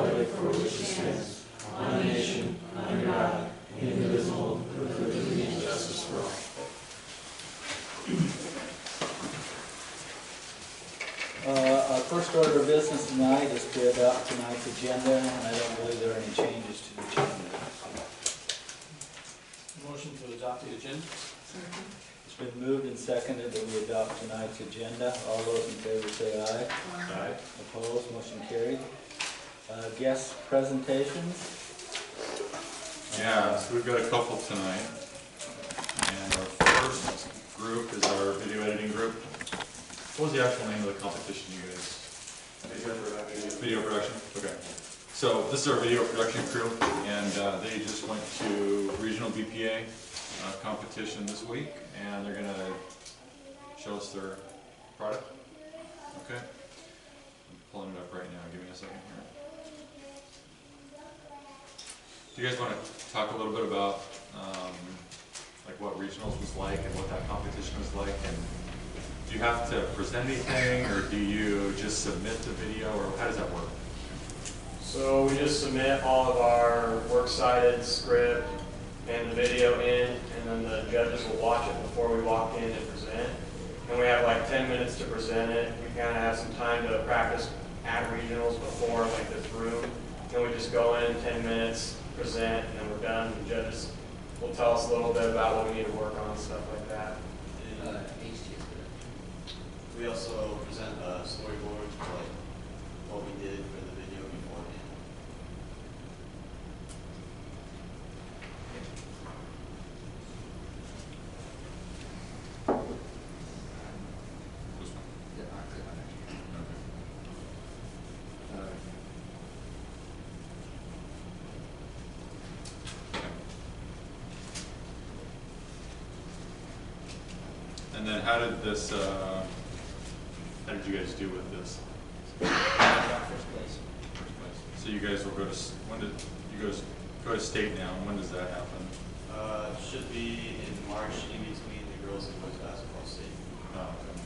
republic for which it stands, one nation, under God, indivisible, with liberty and justice for all. Our first order of business tonight is to adopt tonight's agenda, and I don't believe there are any changes to the agenda. Motion to adopt the agenda. It's been moved and seconded that we adopt tonight's agenda. All those in favor say aye. Aye. Opposed? Motion carried. Guest presentations. Yeah, so we've got a couple tonight. And our first group is our video editing group. What was the actual name of the competition, you guys? Video production. Video production? Okay. So this is our video production crew, and they just went to regional BPA competition this week, and they're going to show us their product. Okay. I'm pulling it up right now. Give me a second here. Do you guys want to talk a little bit about like what regionals was like and what that competition was like? And do you have to present anything, or do you just submit the video, or how does that work? So we just submit all of our works-cited script and the video in, and then the judges will watch it before we walk in and present. And we have like 10 minutes to present it. We kind of have some time to practice at regionals before like this room. Then we just go in 10 minutes, present, and then we're done. The judges will tell us a little bit about what we need to work on, stuff like that. We also present a storyboard for like what we did for the video beforehand. This one? Okay. And then how did this, how did you guys do with this? First place. So you guys will go to, when did you guys go to state now, and when does that happen? Should be in March in between the girls and boys basketball state. Oh, okay.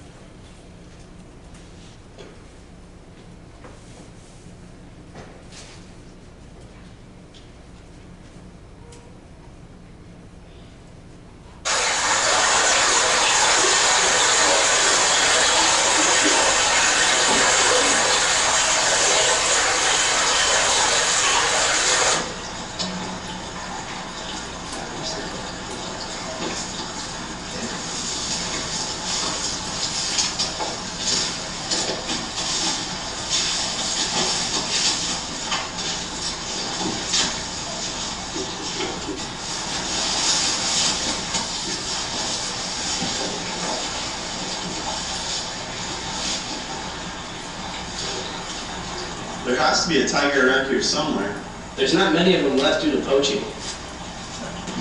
There has to be a tiger around here somewhere. There's not many of them left due to poaching.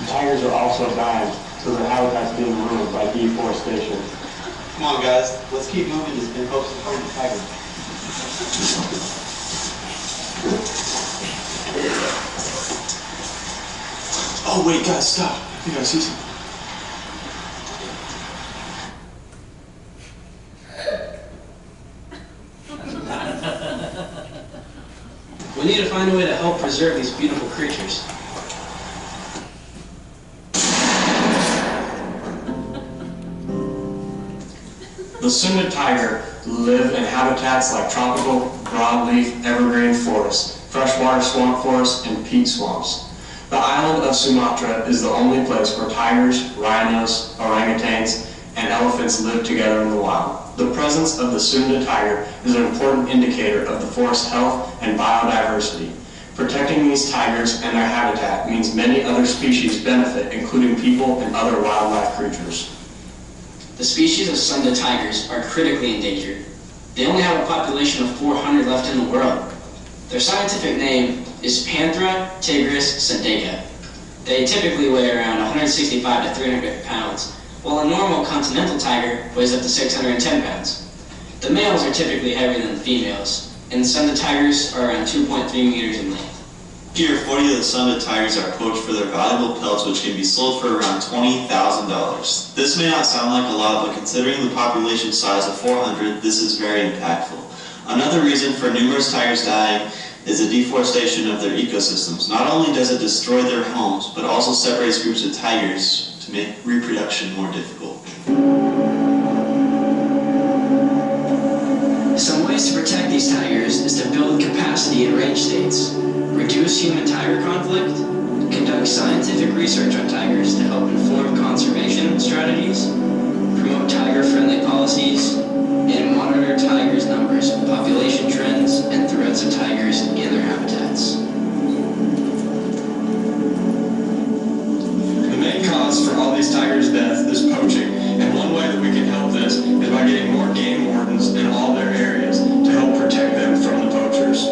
Tigers are also dying, so their habitat's being ruined by deforestation. Come on, guys, let's keep moving and focus on the tiger. Oh wait, guys, stop! I think I see something. We need to find a way to help preserve these beautiful creatures. The Sunda tiger live in habitats like tropical, broadleaf, evergreen forests, freshwater swamp forests, and peat swamps. The island of Sumatra is the only place where tigers, rhinos, orangutans, and elephants live together in the wild. The presence of the Sunda tiger is an important indicator of the forest's health and biodiversity. Protecting these tigers and their habitat means many other species benefit, including people and other wildlife creatures. The species of Sunda tigers are critically endangered. They only have a population of 400 left in the world. Their scientific name is Panthera tigris sundega. They typically weigh around 165 to 300 pounds, while a normal continental tiger weighs up to 610 pounds. The males are typically heavier than the females, and Sunda tigers are around 2.3 meters in length. Here, 40 of the Sunda tigers are poached for their valuable pelts, which can be sold for around $20,000. This may not sound like a lot, but considering the population size of 400, this is very impactful. Another reason for numerous tigers dying is the deforestation of their ecosystems. Not only does it destroy their homes, but also separates groups of tigers to make reproduction more difficult. Some ways to protect these tigers is to build capacity in range states, reduce human-tiger conflict, conduct scientific research on tigers to help inform conservation strategies, promote tiger-friendly policies, and monitor tigers' numbers, population trends, and threats of tigers in their habitats. The main cause for all these tigers' death is poaching, and one way that we can help this is by getting more game wardens in all their areas to help protect them from the poachers.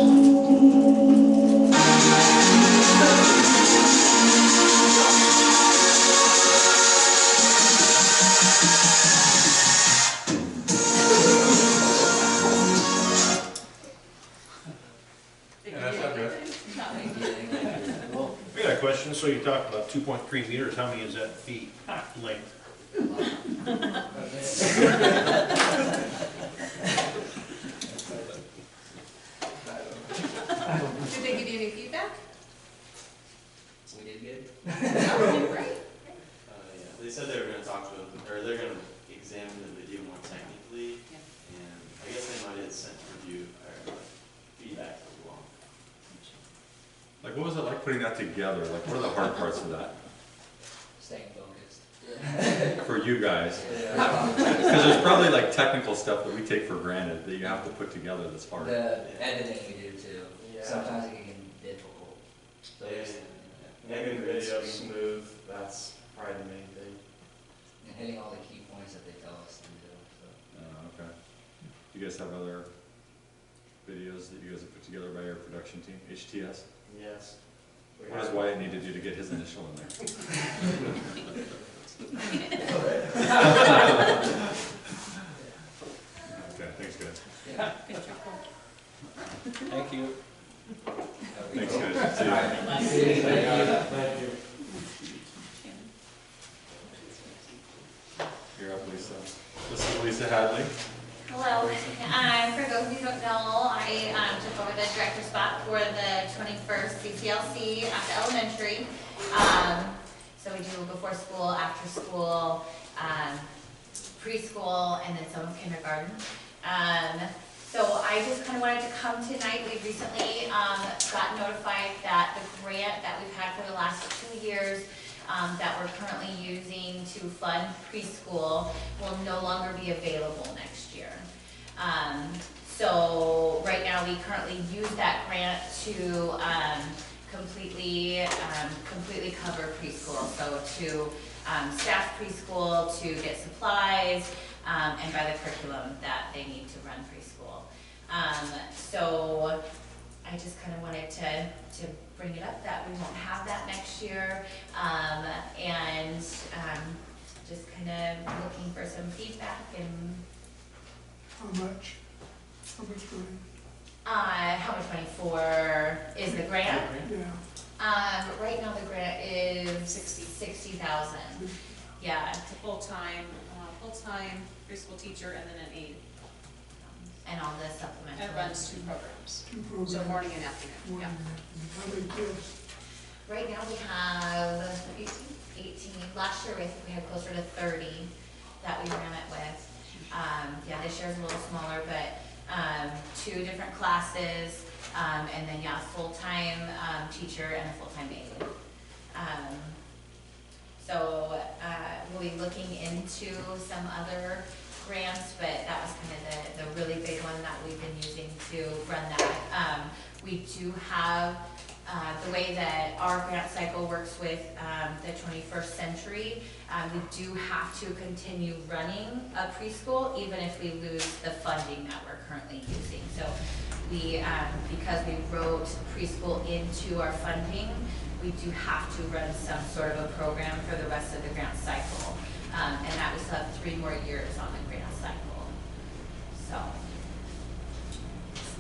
We got a question. So you talked about 2.3 meters. How many is that feet length? Did they give you any feedback? We did good. Oh, great. Yeah, they said they were gonna talk to them, or they're gonna examine the video more technically, and I guess they might have sent review, or feedback as well. Like, what was it like putting that together? Like, what are the hard parts of that Staying focused. for you guys? Because there's probably like technical stuff that we take for granted that you have to put together that's hard. The editing we do too. Yeah. Sometimes it can get difficult. So Making the video smooth, that's probably the main thing. and hitting all the key points that they tell us to do. So. Okay. Do you guys have other videos that you guys have put together by your production team, HTS? Yes. What does Wyatt need to do to get his initial in there? Okay, thanks guys. Good job. Thank you. Thanks guys. See you. Thank you. You're up, Lisa. This is Lisa Hadley. Hello. For those who don't know, I took over the director spot for the 21st CCLC at the elementary. So we do before school, after school, preschool, and then some kindergarten. So I just kind of wanted to come tonight. We recently got notified that the grant that we've had for the last 2 years that we're currently using to fund preschool will no longer be available next year. So right now we currently use that grant to completely cover preschool. So to staff preschool, to get supplies, and buy the curriculum that they need to run preschool. So I just kind of wanted to bring it up that we won't have that next year, and just kind of looking for some feedback and. How much? How much money? How much money for is the grant? Yeah. Right now the grant is 60,000. Yeah. It's a full-time preschool teacher and then an aide. And all the supplemental. And it runs 2 programs. 2 programs. So morning and afternoon. Morning Yeah. and afternoon. How many kids? Right now we have 18. Last year I think we had closer to 30 that we ran it with. Yeah, this year's a little smaller, but 2 different classes, and then yeah, full-time teacher and a full-time aide. So we'll be looking into some other grants, but that was kind of the really big one that we've been using to run that. We do have the way that our grant cycle works with the 21st century, we do have to continue running a preschool even if we lose the funding that we're currently using. So we, because we wrote preschool into our funding, we do have to run some sort of a program for the rest of the grant cycle. And that we still have 3 more years on the grant cycle.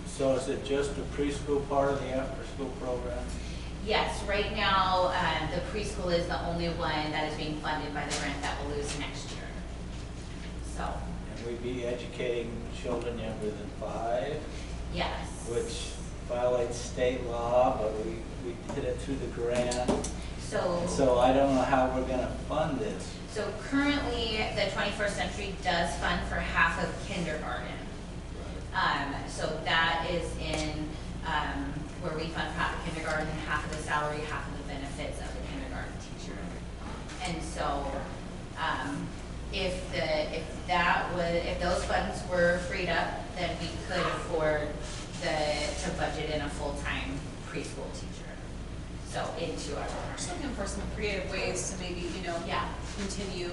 So is it just the preschool part of the after-school program? Yes, right now, the preschool is the only one that is being funded by the grant that we'll lose next year. So. And we'd be educating children younger than 5? Yes. Which violates state law, but we did it through the grant. So. So I don't know how we're gonna fund this. So currently, the 21st Century does fund for half of kindergarten. So that is in, where we fund half of kindergarten, half of the salary, half of the benefits of the kindergarten teacher. And so, if those funds were freed up, then we could afford to budget in a full-time preschool teacher. So into our program. Just looking for some creative ways to maybe, Yeah. continue,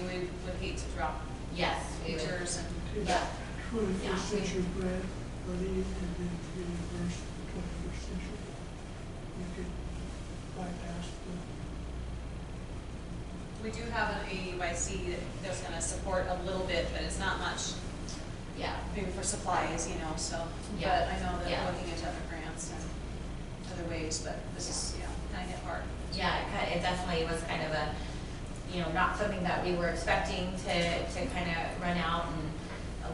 we would hate to drop Yes, we would. teachers and. Yeah. 21st century grant money and then reimburse the 21st century. You could bypass We do have an AUIC that's gonna support a little bit, but it's not much, Yeah. maybe for supplies, so. Yeah. But I know that Yeah. we're looking into other grants and other ways, but this is, kind of hard. Yeah, it definitely was kind of a, not something that we were expecting to kind of run out, and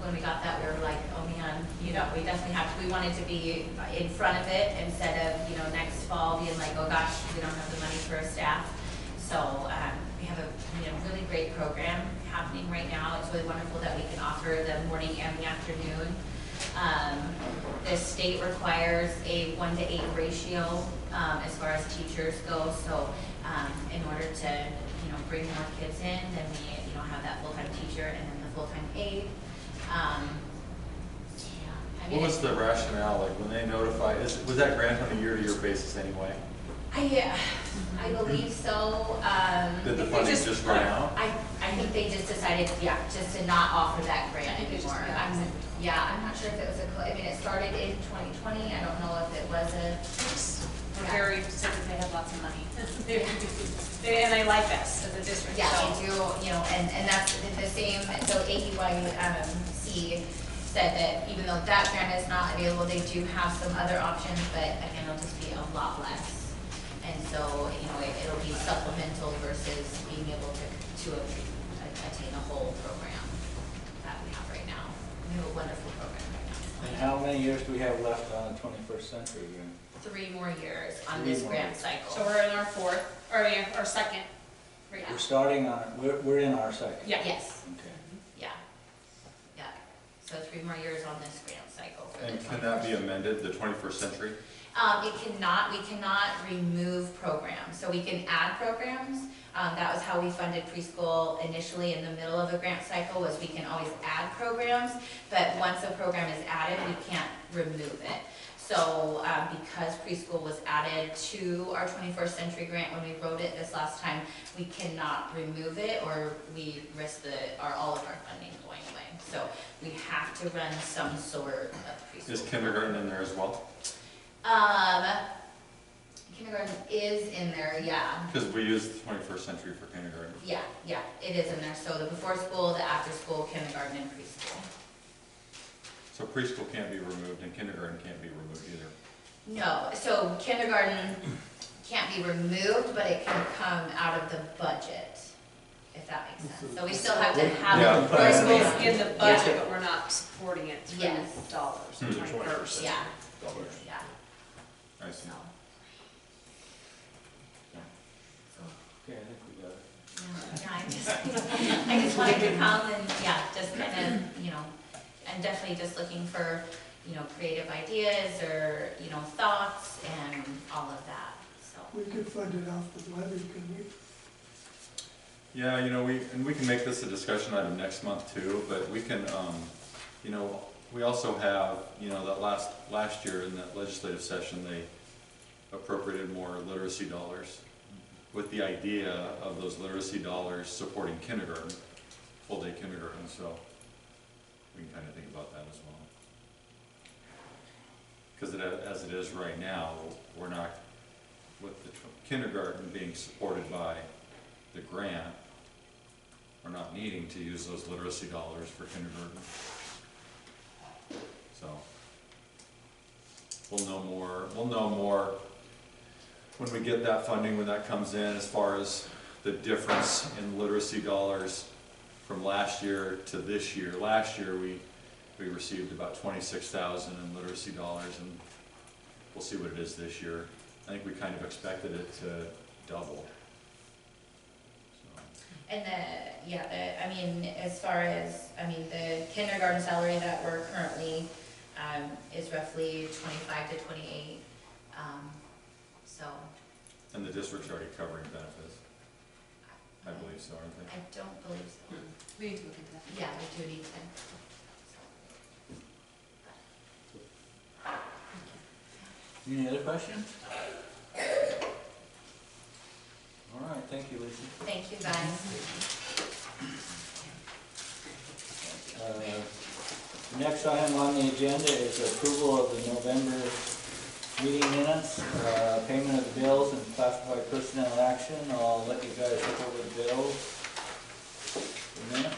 when we got that, we were like, oh man, we definitely have to, we wanted to be in front of it instead of, next fall being like, oh gosh, we don't have the money for a staff. So, we have a, really great program happening right now. It's really wonderful that we can offer the morning and the afternoon. The state requires a 1-to-8 ratio as far as teachers go. So in order to bring more kids in, then we have that full-time teacher and then the full-time aide. What was the rationale, like when they notified, was that grant on a year-to-year basis anyway? I believe so. Did the funding just run out? I think they just decided, just to not offer that grant anymore. I'm not sure if it was it started in 2020. I don't know if it was We're very specific, they have lots of money. And they like us as a district. Yeah, so. they do, and that's the same, so AUIC said that even though that grant is not available, they do have some other options, but again, it'll just be a lot less. And so, it'll be supplemental versus being able to attain a whole program that we have right now. We have a wonderful program right now. And how many years do we have left on the 21st Century grant? 3 more years on this grant cycle. So we're in our fourth, or our second right now. We're starting on, we're in our second. Yeah. Yes. Okay. Yeah. So 3 more years on this grant cycle. And can that be amended, the 21st Century? We cannot remove programs. So we can add programs. That was how we funded preschool initially in the middle of the grant cycle, was we can always add programs, but once a program is added, we can't remove it. So because preschool was added to our 21st Century grant when we wrote it this last time, we cannot remove it, or we risk all of our funding going away. So we have to run some sort of preschool. Is kindergarten in there as well? Kindergarten is in there, yeah. Because we use the 21st Century for kindergarten. Yeah, it is in there. So the before school, the after school, kindergarten, and preschool. So preschool can't be removed and kindergarten can't be removed either. No, so kindergarten can't be removed, but it can come out of the budget, if that makes sense. So we still have to have Yeah. it. Preschool's in the budget, but we're not supporting it through Yes. dollars. Hmm. 21st. Yeah, Yeah. I see. so. Okay, I think we got it. Yeah, I just wanted to come and, just kind of, and definitely just looking for, creative ideas or, thoughts and all of that, so. We could fund it off the levy, couldn't we? Yeah, we can make this a discussion item next month too, but we can, we also have, that last year in that legislative session, they appropriated more literacy dollars with the idea of those literacy dollars supporting kindergarten, full-day kindergarten, so we can kind of think about that as well. Because as it is right now, we're not, with the kindergarten being supported by the grant, we're not needing to use those literacy dollars for kindergarten. So we'll know more when we get that funding, when that comes in, as far as the difference in literacy dollars from last year to this year. Last year we received about $26,000 in literacy dollars, and we'll see what it is this year. I think we kind of expected it to double. So, And I mean, as far as, the kindergarten salary that we're currently, is roughly 25 to 28, so. and the district's already covering benefits. I believe so, aren't they? I don't believe so. We need to look into that. Yeah, we do need to. Any other questions? All right, thank you, Lisa. Thank you, guys. The next item on the agenda is approval of the November meeting minutes, payment of the bills and classified personnel action. I'll let you guys look over the bills for a minute.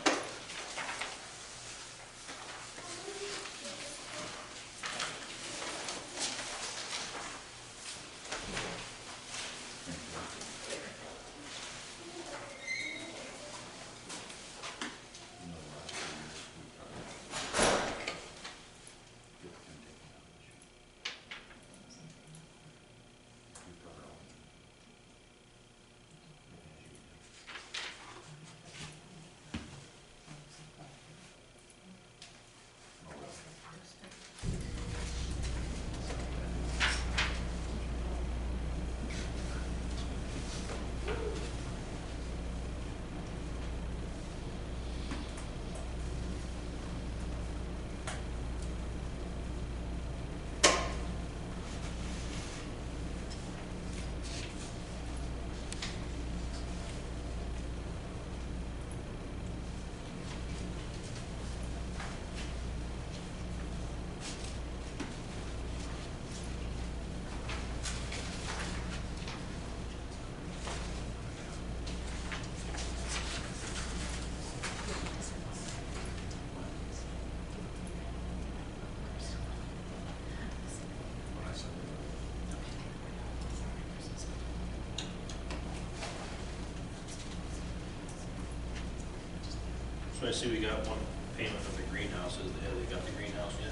So I see we got one payment of the greenhouses. Have they got the greenhouse yet?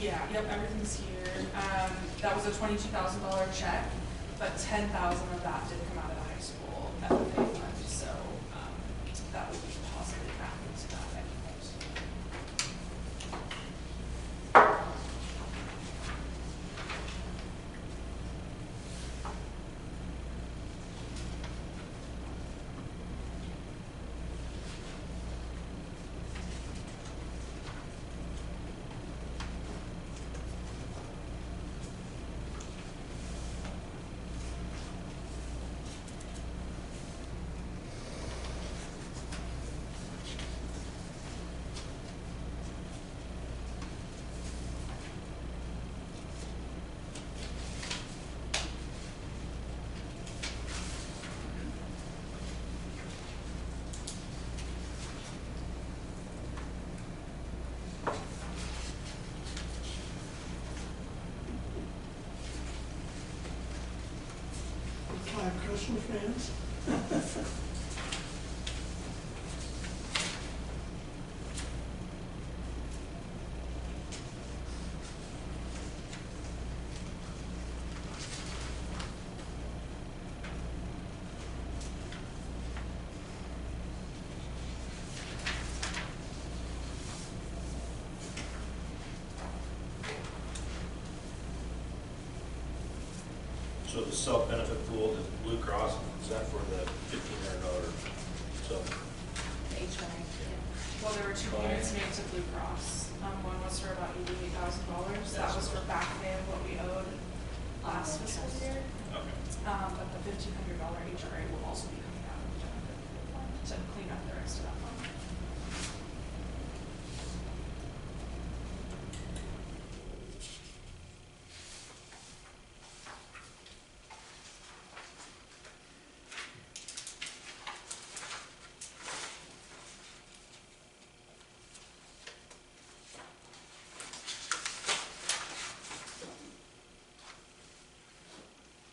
Yeah, yep, everything's here. That was a $22,000 check, but 10,000 of that did come out of the high school FFA fund, so that would be deposited back into that account. Crystal fans. So the self-benefit pool, the Blue Cross, is that for the $1,500 sub? HRA. Well, there were two payments made to Blue Cross. One was for about $88,000. That was for back pay of what we owed last fiscal year. Okay. But the $1,500 HRA will also be coming out of the benefit pool fund to clean up the rest of that fund.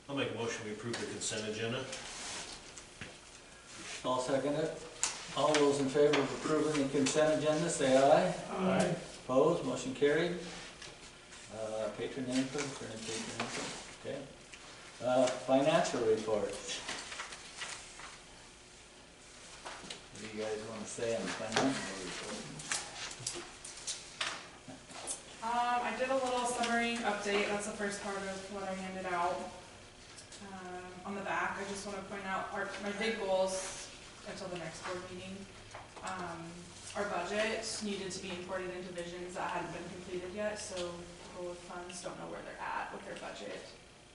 I'll make a motion, we approve the consent agenda. I'll second it. All those in favor of approving the consent agenda, say aye. Aye. Opposed, motion carried. Patron input, okay. Financial reports. What do you guys want to say on the financial report? I did a little summary update, that's the first part of what I handed out. On the back, I just want to point out my big goals until the next board meeting. Our budget needed to be imported into divisions that hadn't been completed yet, so people with funds don't know where they're at with their budget.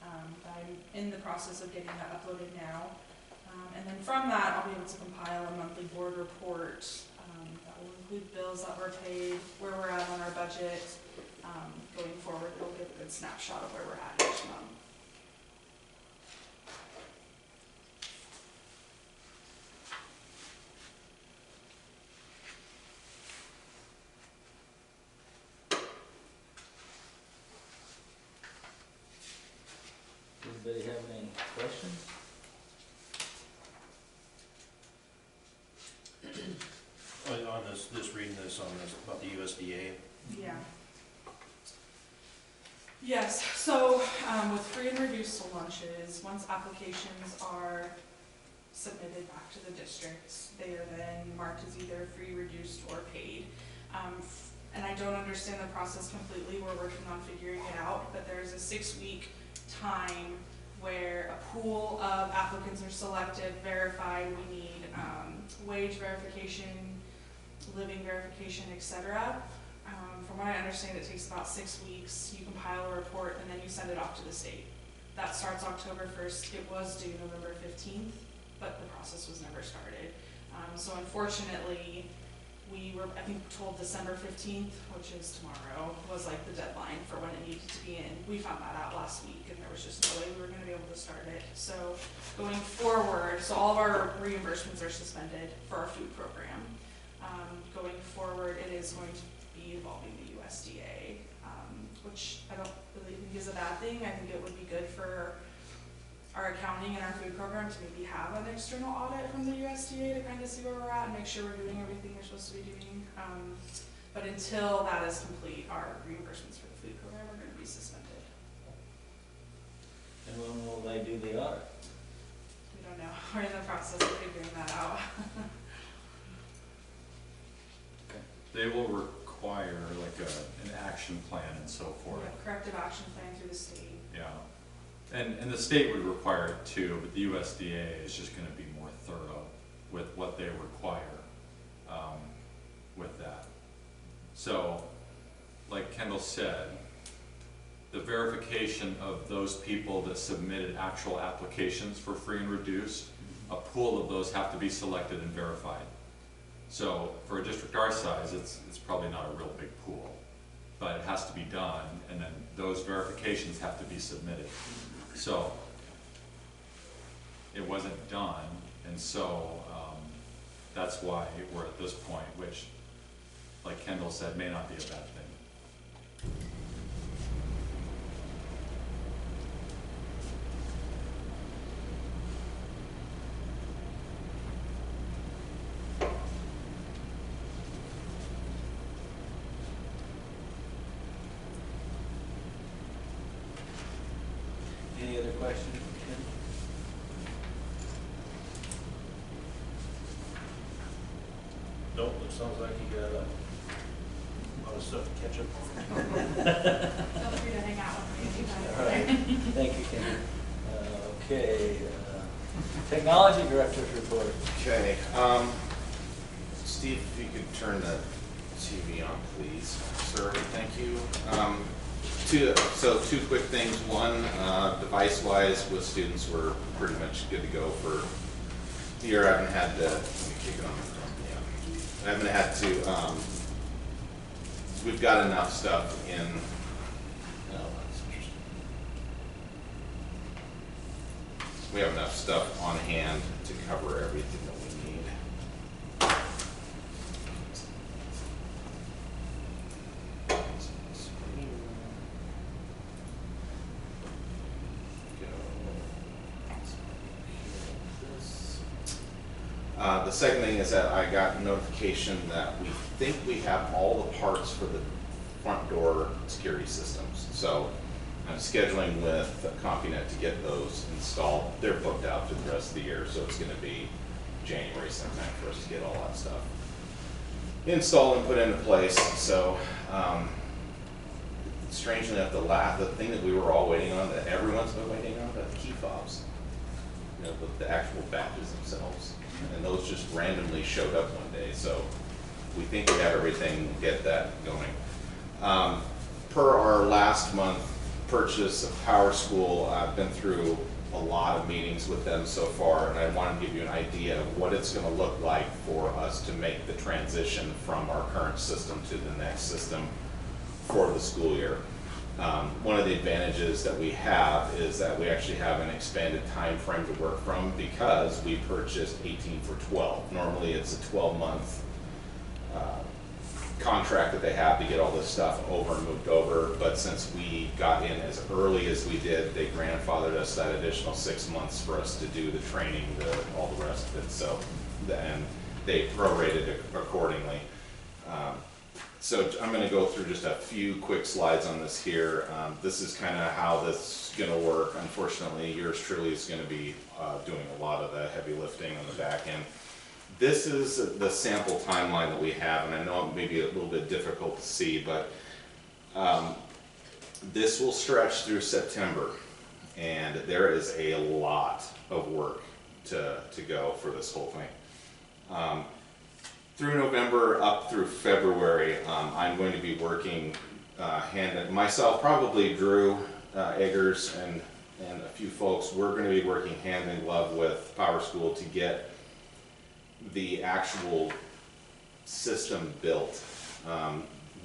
I'm in the process of getting that uploaded now. And then from that, I'll be able to compile a monthly board report that will include bills that were paid, where we're at on our budget. Going forward, it'll give a good snapshot of where we're at each month. Anybody have any questions? On this reading this on this about the USDA. Yeah. Yes, so with free and reduced lunches, once applications are submitted back to the districts, they are then marked as either free, reduced, or paid. And I don't understand the process completely, we're working on figuring it out, but there's a 6-week time where a pool of applicants are selected, verified. We need wage verification, living verification, etc. From what I understand, it takes about 6 weeks. You compile a report and then you send it off to the state. That starts October 1st. It was due November 15th, but the process was never started. So unfortunately, we were, I think, told December 15th, which is tomorrow, was like the deadline for when it needed to be in. We found that out last week and there was just no way we were going to be able to start it. So going forward, so all of our reimbursements are suspended for our food program. Going forward, it is going to be involving the USDA, which I don't really think is a bad thing. I think it would be good for our accounting and our food program to maybe have an external audit from the USDA to kind of see where we're at and make sure we're doing everything we're supposed to be doing. But until that is complete, our reimbursements for the food program are going to be suspended. And when will they do the audit? We don't know. We're in the process of figuring that out. They will require like an action plan and so forth. Yeah, corrective action plan through the state. Yeah. And the state would require it too, but the USDA is just going to be more thorough with what they require with that. So, like Kendall said, the verification of those people that submitted actual applications for free and reduced, a pool of those have to be selected and verified. So for a district our size, it's probably not a real big pool, but it has to be done, and then those verifications have to be submitted. So it wasn't done, and so that's why we're at this point, which, like Kendall said, may not be a bad thing. Any other questions, Ken? Nope, it sounds like you got a lot of stuff to catch up on. Feel free to hang out with me anytime. All right, thank you, Ken. Okay, Technology Director's report. Okay, Steve, if you could turn the TV on, please, sir, thank you. Two quick things. One, device-wise, with students, we're pretty much good to go for the year. I haven't had to, let me kick it on. Yeah. I haven't had to, we've got enough stuff in, oh, that's interesting. We have enough stuff on hand to cover everything that we need. The second thing is that I got notification that we think we have all the parts for the front door security systems. So I'm scheduling with CompuNet to get those installed. They're booked out through the rest of the year, so it's going to be January sometime for us to get all that stuff installed and put into place. So strangely enough, the thing that we were all waiting on, that everyone's been waiting on, the key fobs, you know, the actual badges themselves, and those just randomly showed up one day. So we think we have everything to get that going. Per our last month purchase of Power School, I've been through a lot of meetings with them so far, and I want to give you an idea of what it's going to look like for us to make the transition from our current system to the next system for the school year. One of the advantages that we have is that we actually have an expanded time frame to work from, because we purchased 18 for 12. Normally it's a 12-month contract that they have to get all this stuff over and moved over, but since we got in as early as we did, they grandfathered us that additional 6 months for us to do the training, all the rest of it. So, and they prorated it accordingly. So I'm going to go through just a few quick slides on this here. This is kind of how this is going to work. Unfortunately, yours truly is going to be doing a lot of the heavy lifting on the back end. This is the sample timeline that we have, and I know it may be a little bit difficult to see, but this will stretch through September, and there is a lot of work to go for this whole thing. Through November up through February, I'm going to be working myself, probably Drew Eggers and a few folks. We're going to be working hand in glove with Power School to get the actual system built.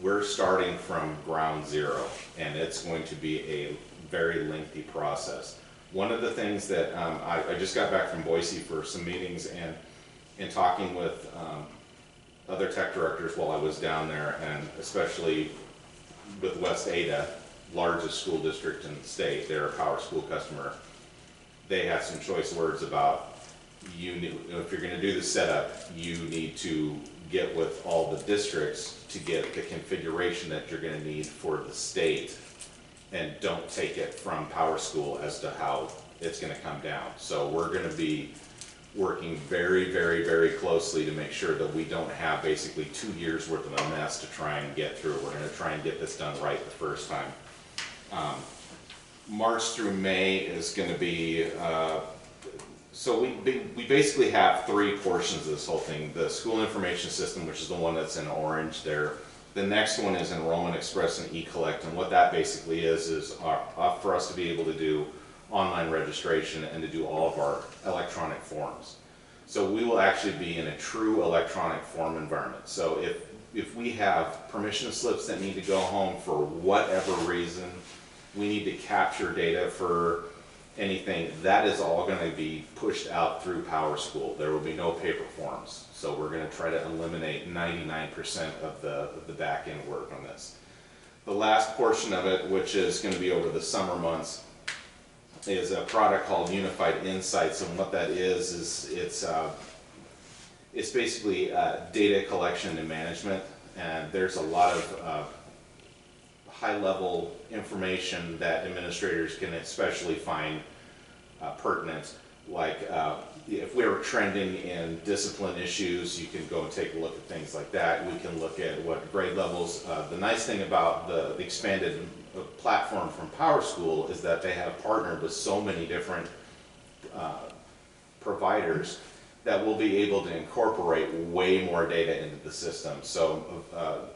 We're starting from ground zero, and it's going to be a very lengthy process. One of the things that I just got back from Boise for some meetings, and in talking with other tech directors while I was down there, and especially with West Ada, largest school district in the state, they're a Power School customer. They had some choice words about, if you're going to do the setup, you need to get with all the districts to get the configuration that you're going to need for the state, and don't take it from Power School as to how it's going to come down. So we're going to be working very, very, very closely to make sure that we don't have basically 2 years worth of a mess to try and get through. We're going to try and get this done right the first time. March through May is going to be so we basically have 3 portions of this whole thing. The school information system, which is the one that's in orange there. The next one is Enrollment Express and eCollect, and what that basically is for us to be able to do online registration and to do all of our electronic forms. So we will actually be in a true electronic form environment. So if we have permission slips that need to go home for whatever reason, we need to capture data for anything, that is all going to be pushed out through Power School. There will be no paper forms. So we're going to try to eliminate 99% of the back end work on this. The last portion of it, which is going to be over the summer months, is a product called Unified Insights, and what that is it's basically data collection and management, and there's a lot of high-level information that administrators can especially find pertinent, like if we were trending in discipline issues, you can go and take a look at things like that. We can look at what grade levels. The nice thing about the expanded platform from Power School is that they have partnered with so many different providers that we'll be able to incorporate way more data into the system. So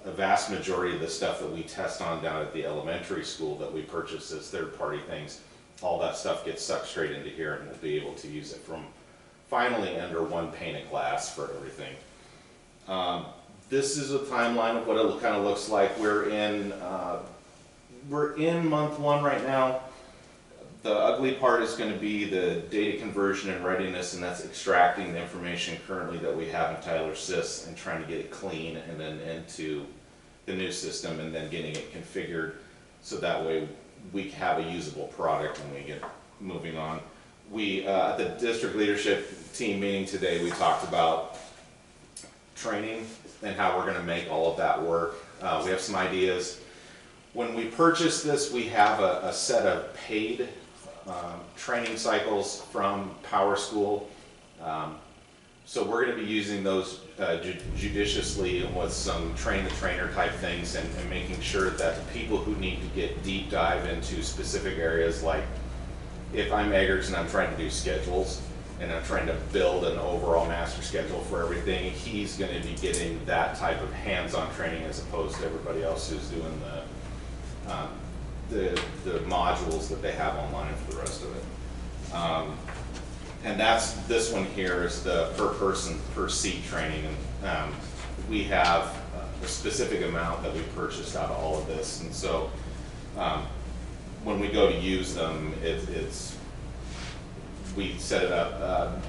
a vast majority of the stuff that we test on down at the elementary school that we purchase as third-party things, all that stuff gets sucked straight into here, and we'll be able to use it from finally under one pane of glass for everything. This is a timeline of what it kind of looks like. We're in month 1 right now. The ugly part is going to be the data conversion and readiness, and that's extracting the information currently that we have in Tyler Sys and trying to get it clean and then into the new system, and then getting it configured so that way we have a usable product when we get moving on. We, at the district leadership team meeting today, we talked about training and how we're going to make all of that work. We have some ideas. when we purchase this, we have a set of paid training cycles from Power School. So we're going to be using those judiciously with some train-the-trainer type things and making sure that the people who need to get deep dive into specific areas, like if I'm Eggers and I'm trying to do schedules and I'm trying to build an overall master schedule for everything, he's going to be getting that type of hands-on training as opposed to everybody else who's doing the modules that they have online for the rest of it. And this one here is the per person, per seat training. And we have a specific amount that we purchased out of all of this. And so when we go to use them, we set it up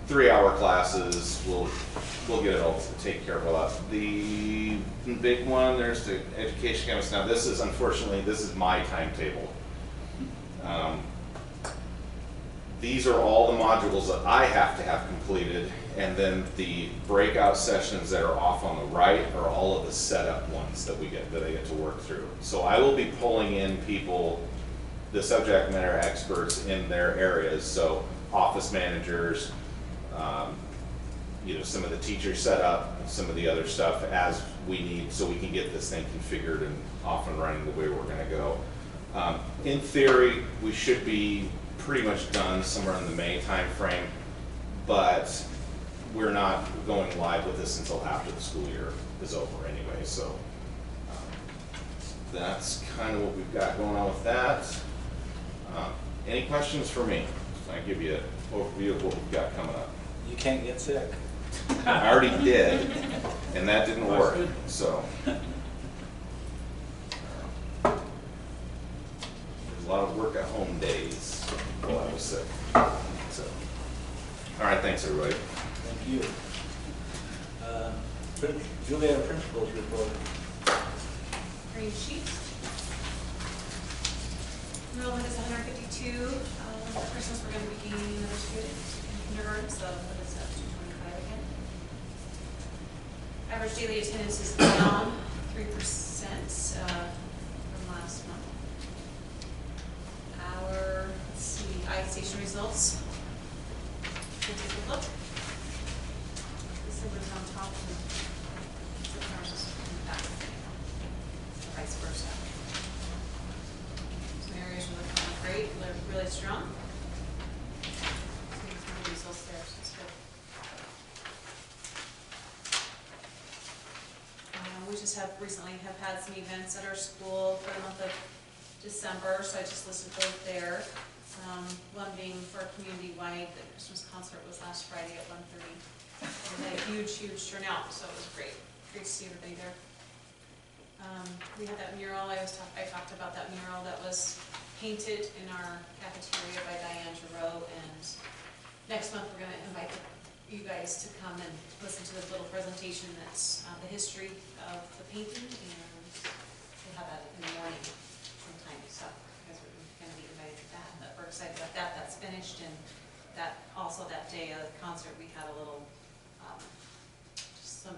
3-hour classes. We'll get it all taken care of a lot. The big one, there's the education campus. Now this is, unfortunately, this is my timetable. These are all the modules that I have to have completed, and then the breakout sessions that are off on the right are all of the setup ones that I get to work through. So I will be pulling in people, the subject matter experts in their areas, so office managers, some of the teachers set up, some of the other stuff as we need, so we can get this thing configured and off and running the way we're going to go. In theory, we should be pretty much done somewhere in the May time frame, but we're not going live with this until after the school year is over anyway. So that's kind of what we've got going on with that. Any questions for me? I give you an overview of what we've got coming up. You can't get sick. I already did, and that didn't work. So there's a lot of work at home days while I was sick. So, all right, thanks everybody. Thank you. Julia, principal's report. Green sheet. Enrollment is 152. For Christmas, we're going to be gaining another student in kindergarten, so that is up to 25 again. Average daily attendance is down 3% from last month. Our, I-Station results. We'll take a look. December's on top and September's in the back. Or vice versa. Some areas are looking great, they're really strong. Some of the results there, so it's good. We just recently have had some events at our school for the month of December, so I just listed those there. One being for our community-wide, the Christmas concert was last Friday at 1:30. We had a huge turnout, so it was great to see everybody there. We had that mural, I talked about that mural that was painted in our cafeteria by Diane Giroux, and next month we're going to invite you guys to come and listen to this little presentation that's the history of the painting, and we'll have that in the morning sometime, so you guys are going to be invited to that. But we're excited about that. That's finished, and that also that day of the concert we had a little, just some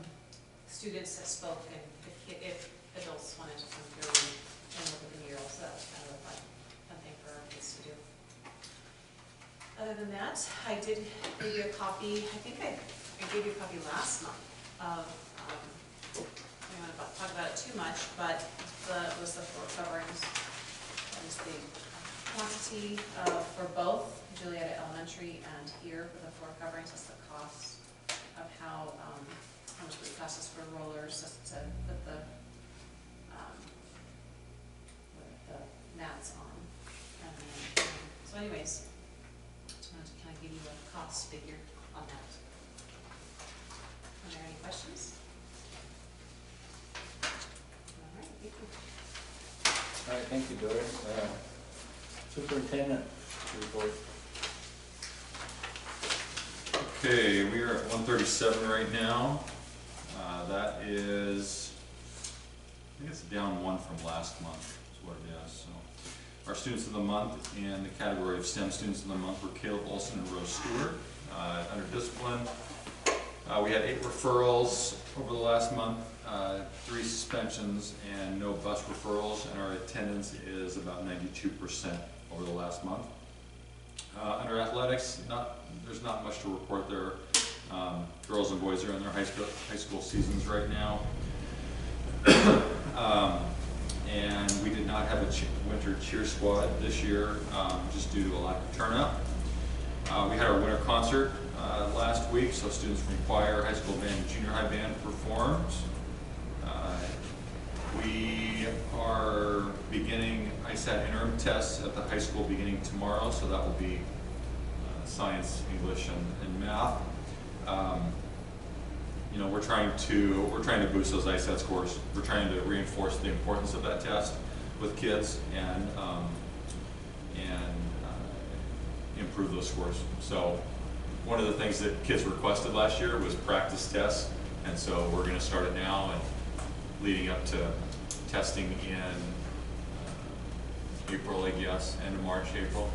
students that spoke, and if adults wanted to come through and look at the mural, so that was kind of a fun thing for our kids to do. Other than that, I did give you a copy, I think I gave you a copy last month of, I don't want to talk about it too much, but was the floor coverings. That was the quantity for both Julietta Elementary and here for the floor coverings. That's the cost of how much it costs us for rollers just to put the mats on. And then, so anyways, just wanted to kind of give you a cost figure on that. Are there any questions? All right, thank you. All right, thank you, Doris. Superintendent report. Okay, we are at 137 right now. That is, I think it's down 1 from last month, is what it is. So, our students of the month in the category of STEM students of the month were Caleb Olson and Rose Stewart. Under discipline, We had 8 referrals over the last month, 3 suspensions, and no bus referrals, and our attendance is about 92% over the last month. Under athletics, there's not much to report there. Girls and boys are in their high school seasons right now. And we did not have a winter cheer squad this year, just due to a lack of turnout. We had our winter concert last week, so students from choir, high school band, and junior high band performed. We are beginning ISAT interim tests at the high school beginning tomorrow, so that will be science, English, and math. You know, we're trying to boost those ISAT scores. We're trying to reinforce the importance of that test with kids and improve those scores. So one of the things that kids requested last year was practice tests, and so we're going to start it now and leading up to testing in April, I guess, end of March, April,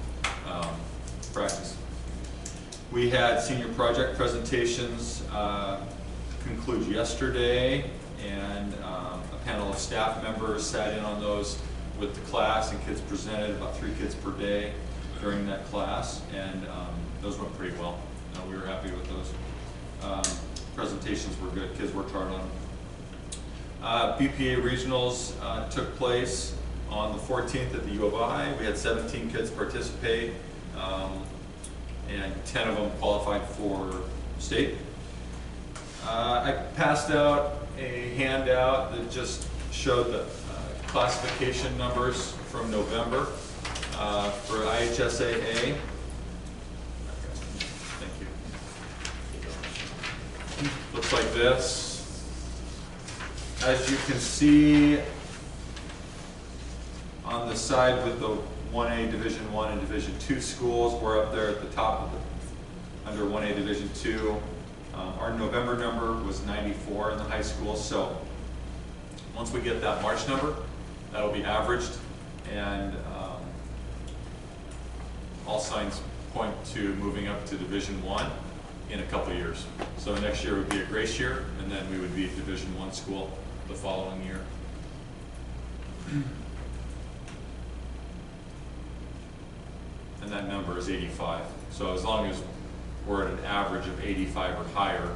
practice. We had senior project presentations conclude yesterday, and a panel of staff members sat in on those with the class, and kids presented, about 3 kids per day during that class, and those went pretty well. We were happy with those. Presentations were good, kids worked hard on them. BPA regionals took place on the 14th at the U of I. We had 17 kids participate, and 10 of them qualified for state. I passed out a handout that just showed the classification numbers from November for IHSAA. Thank you. Looks like this. As you can see on the side with the 1A Division 1 and Division 2 schools, we're up there at the top of the, under 1A Division 2. Our November number was 94 in the high school, so once we get that March number, that'll be averaged, and all signs point to moving up to Division 1 in a couple of years. So next year would be a grace year, and then we would be a Division 1 school the following year. And that number is 85. So as long as we're at an average of 85 or higher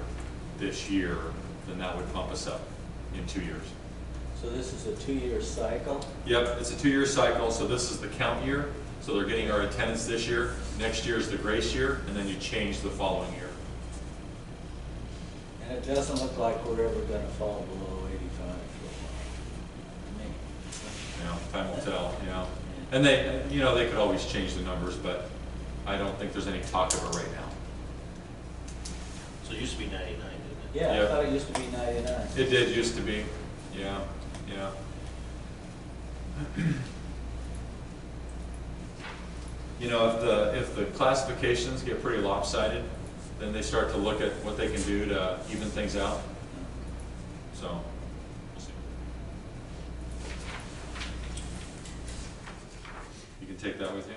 this year, then that would bump us up in 2 years. So this is a 2-year cycle? Yep, it's a 2-year cycle, so this is the count year. So they're getting our attendance this year. Next year is the grace year, and then you change the following year. And it doesn't look like we're ever going to fall below 85 for a while. Yeah, time will tell, yeah. And they, you know, they could always change the numbers, but I don't think there's any talk of it right now. So it used to be 99, didn't it? Yeah, I thought it used to be 99. It did used to be, yeah, yeah. You know, if the classifications get pretty lopsided, then they start to look at what they can do to even things out. So, we'll see. You can take that with you.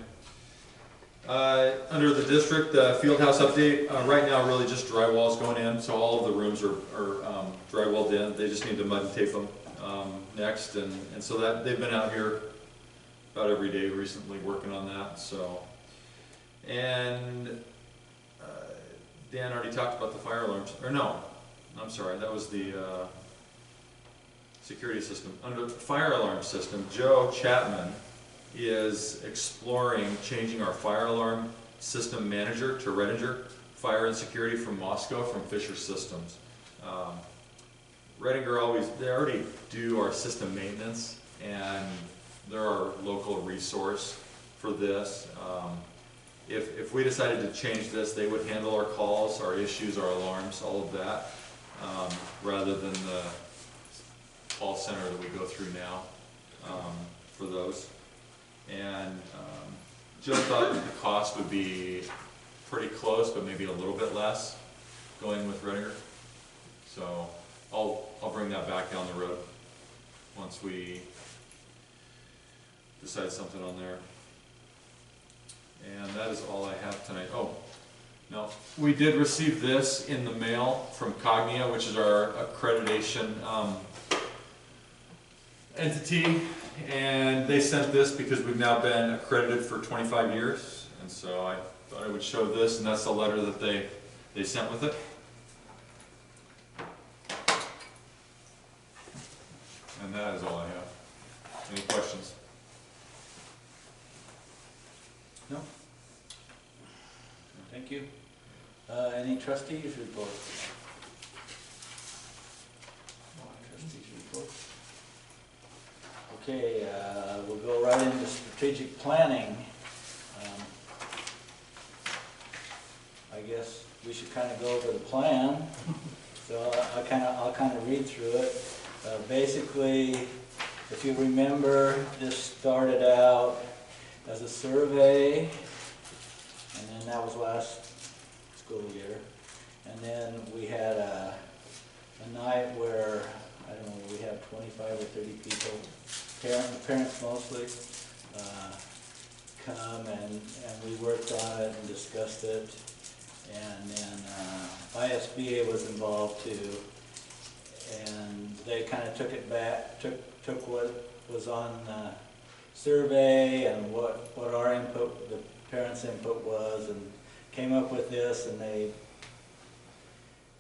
Under the district, fieldhouse update, right now really just drywall's going in, so all of the rooms are drywalled in. They just need to mud and tape them next, and so that they've been out here about every day recently working on that. So, and Dan already talked about the fire alarms, or no, I'm sorry, that was the security system. Under the fire alarm system, Joe Chapman is exploring changing our fire alarm system manager to Redinger Fire and Security from Moscow from Fisher Systems. Redinger they already do our system maintenance, and they're our local resource for this. If we decided to change this, they would handle our calls, our issues, our alarms, all of that, rather than the call center that we go through now for those. And Joe thought that the cost would be pretty close, but maybe a little bit less going with Redinger. So I'll bring that back down the road once we decide something on there. And that is all I have tonight. Oh, No, we did receive this in the mail from Cognia, which is our accreditation entity, and they sent this because we've now been accredited for 25 years, and so I thought I would show this, and that's the letter that they sent with it. And that is all I have. Any questions? No? Thank you. Any trustees reports? Trustees reports. Okay, we'll go right into strategic planning. I guess we should kind of go over the plan. So I'll kind of read through it. Basically, if you remember, this started out as a survey, and then that was last school year. And then we had a night where, I don't know, we had 25 or 30 people, parents mostly, come and we worked on it and discussed it. And then ISBA was involved too. And they kind of took it back, took what was on the survey and what our input, the parents' input was, and came up with this, and they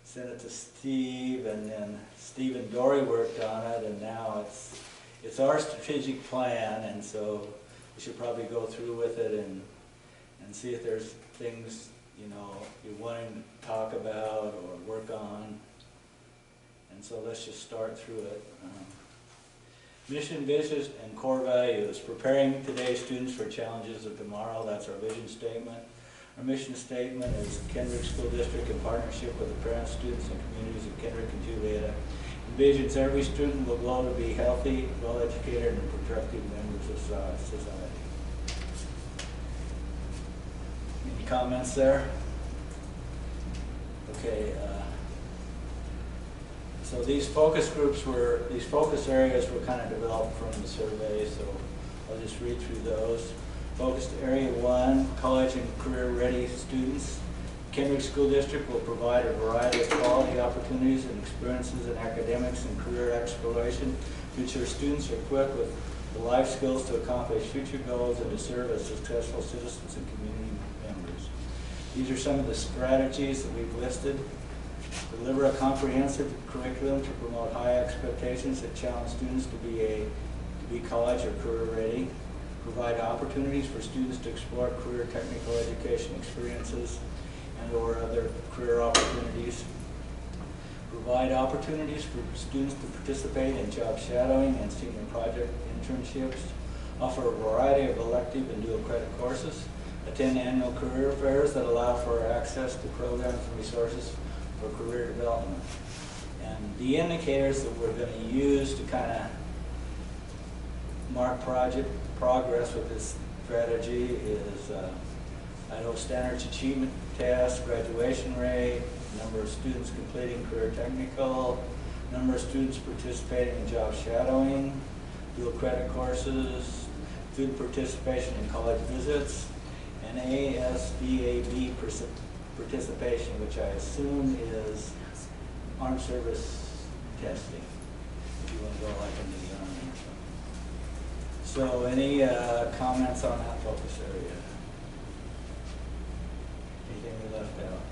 sent it to Steve, and then Steve and Dory worked on it, and now it's our strategic plan, and so we should probably go through with it and see if there's things, you know, you're wanting to talk about or work on. And so let's just start through it. Mission, vision, and core values. Preparing today's students for challenges of tomorrow. That's our vision statement. Our mission statement is Kendrick School District in partnership with the parents, students, and communities of Kendrick and Julietta envisions every student will grow to be healthy, well-educated, and productive members of society. Any comments there? Okay. So these focus areas were kind of developed from the survey, so I'll just read through those. Focused area 1, college and career ready students. Kendrick School District will provide a variety of quality opportunities and experiences in academics and career exploration to ensure students are equipped with the life skills to accomplish future goals and to serve as successful citizens and community members. These are some of the strategies that we've listed. Deliver a comprehensive curriculum to promote high expectations that challenge students to be college or career ready. Provide opportunities for students to explore career technical education experiences and or other career opportunities. Provide opportunities for students to participate in job shadowing and senior project internships. Offer a variety of elective and dual credit courses. Attend annual career fairs that allow for access to programs and resources for career development. And the indicators that we're going to use to kind of mark project progress with this strategy is Idaho Standards Achievement Test, graduation rate, number of students completing career technical, number of students participating in job shadowing, dual credit courses, student participation in college visits, and ASVAB participation, which I assume is armed service testing, if you want to go like into the Army. So any comments on that focus area? Anything we left out?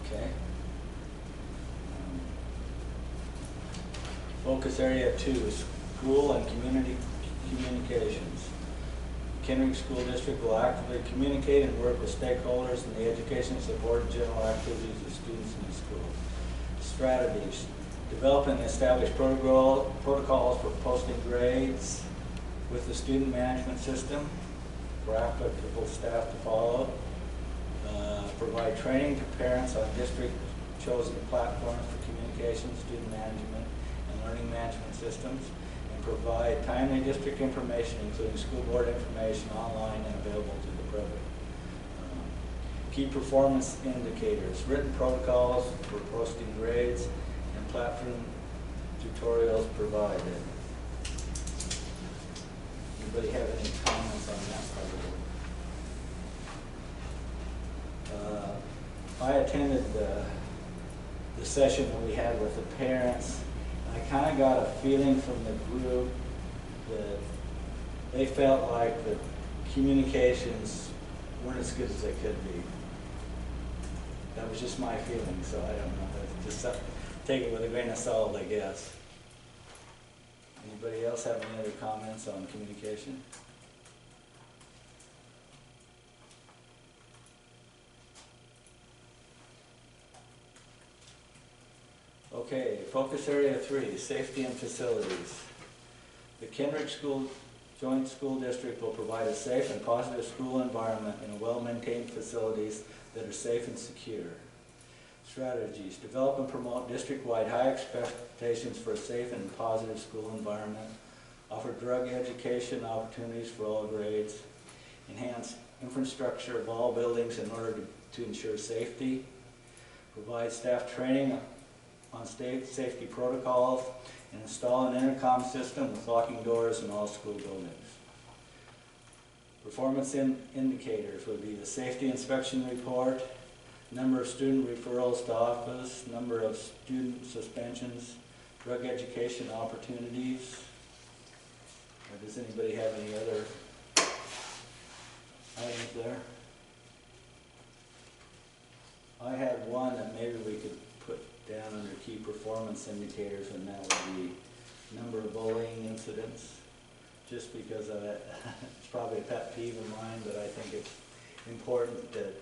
Okay. Focus area 2, school and community communications. Kendrick School District will actively communicate and work with stakeholders in the education, support, and general activities of students in the school. Strategies. Develop and establish protocols for posting grades with the student management system for applicable staff to follow. Provide training to parents on district-chosen platforms for communication, student management, and learning management systems. Provide timely district information, including school board information, online and available to the public. Key performance indicators, written protocols for posting grades, and platform tutorials provided. Anybody have any comments on that part of it? I attended the session that we had with the parents. I kind of got a feeling from the group that they felt like the communications weren't as good as they could be. That was just my feeling, so I don't know. Just take it with a grain of salt, I guess. Anybody else have any other comments on communication? Okay, focus area 3, safety and facilities. The Kendrick Joint School District will provide a safe and positive school environment in well-maintained facilities that are safe and secure. Strategies: develop and promote district-wide high expectations for a safe and positive school environment. Offer drug education opportunities for all grades. Enhance infrastructure of all buildings in order to ensure safety. Provide staff training on state safety protocols, and install an intercom system with locking doors in all school buildings. Performance indicators would be the safety inspection report, number of student referrals to office, number of student suspensions, drug education opportunities. Or does anybody have any other items there? I had one that maybe we could put down under key performance indicators, and that would be number of bullying incidents, just because of it. It's probably a pet peeve of mine, but I think it's important to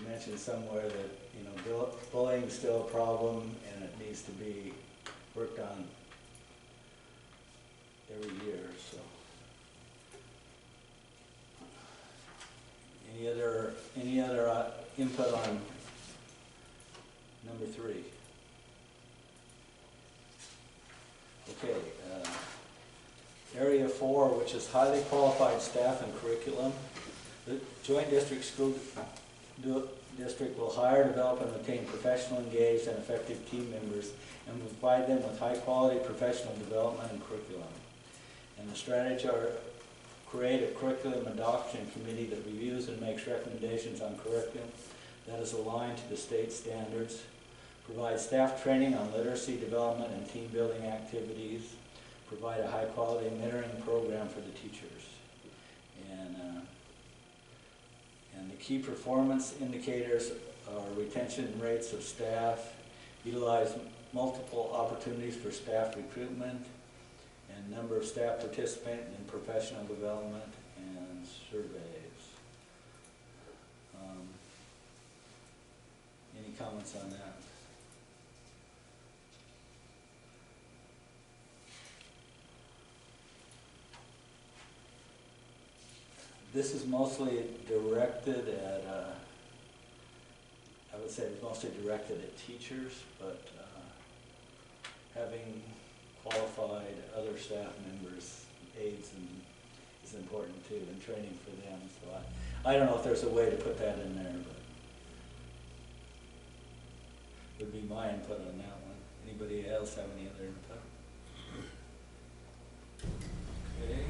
mention somewhere that, you know, bullying is still a problem and it needs to be worked on every year. So, any other input on number 3? Okay, area 4, which is highly qualified staff and curriculum. The Joint District School District will hire, develop, and retain professional, engaged, and effective team members and provide them with high-quality professional development and curriculum. And the strategy are create a curriculum adoption committee that reviews and makes recommendations on curriculum that is aligned to the state standards. Provide staff training on literacy development and team building activities. Provide a high-quality mentoring program for the teachers. And the key performance indicators are retention rates of staff, utilize multiple opportunities for staff recruitment, and number of staff participating in professional development and surveys. Any comments on that? This is mostly directed at, I would say it's mostly directed at teachers, but having qualified other staff members, aides, is important too, and training for them. So I don't know if there's a way to put that in there, but would be my input on that one. Anybody else have any other input? Okay.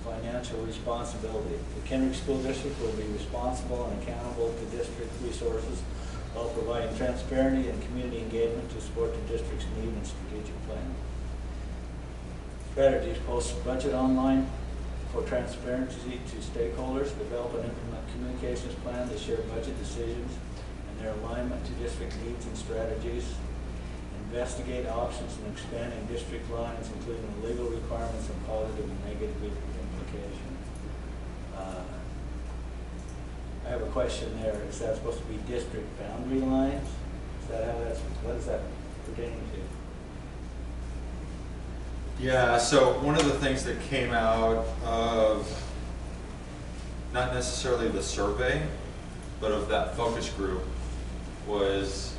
Financial responsibility. The Kendrick School District will be responsible and accountable to district resources while providing transparency and community engagement to support the district's need and strategic plan. Strategies: post budget online for transparency to stakeholders, develop and implement communications plan to share budget decisions and their alignment to district needs and strategies. Investigate options in expanding district lines, including the legal requirements and positive and negative implication. I have a question there. Is that supposed to be district boundary lines? Is that how that's, what is that pertaining to? Yeah, so one of the things that came out of not necessarily the survey, but of that focus group was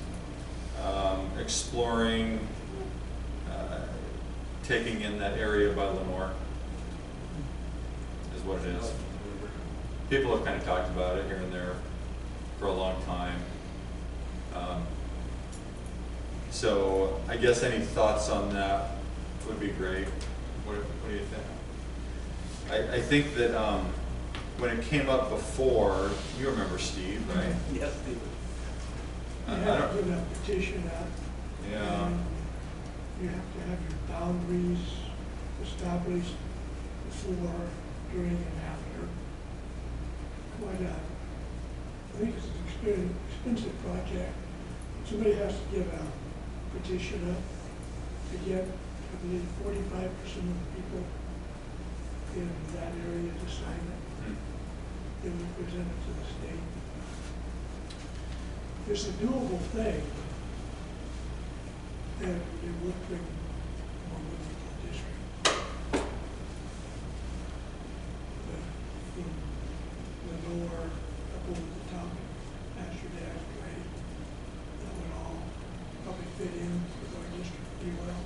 exploring taking in that area by Lenore, is what it is. People have kind of talked about it here and there for a long time. So I guess any thoughts on that would be great. What do you think? I think that when it came up before, you remember Steve, right? Yes, Steve. You I have don't, to put a petition out. yeah, And you have to have your boundaries established before, during, and after. Quite a, I think it's an expensive project. Somebody has to give a petition up to get, I believe, 45% of the people in that area to sign it. Then we present it to the state. It's a doable thing, and it would bring more money to the district. The lower, up over the top, Master Dad's grade, that would all probably fit in with our district pretty well.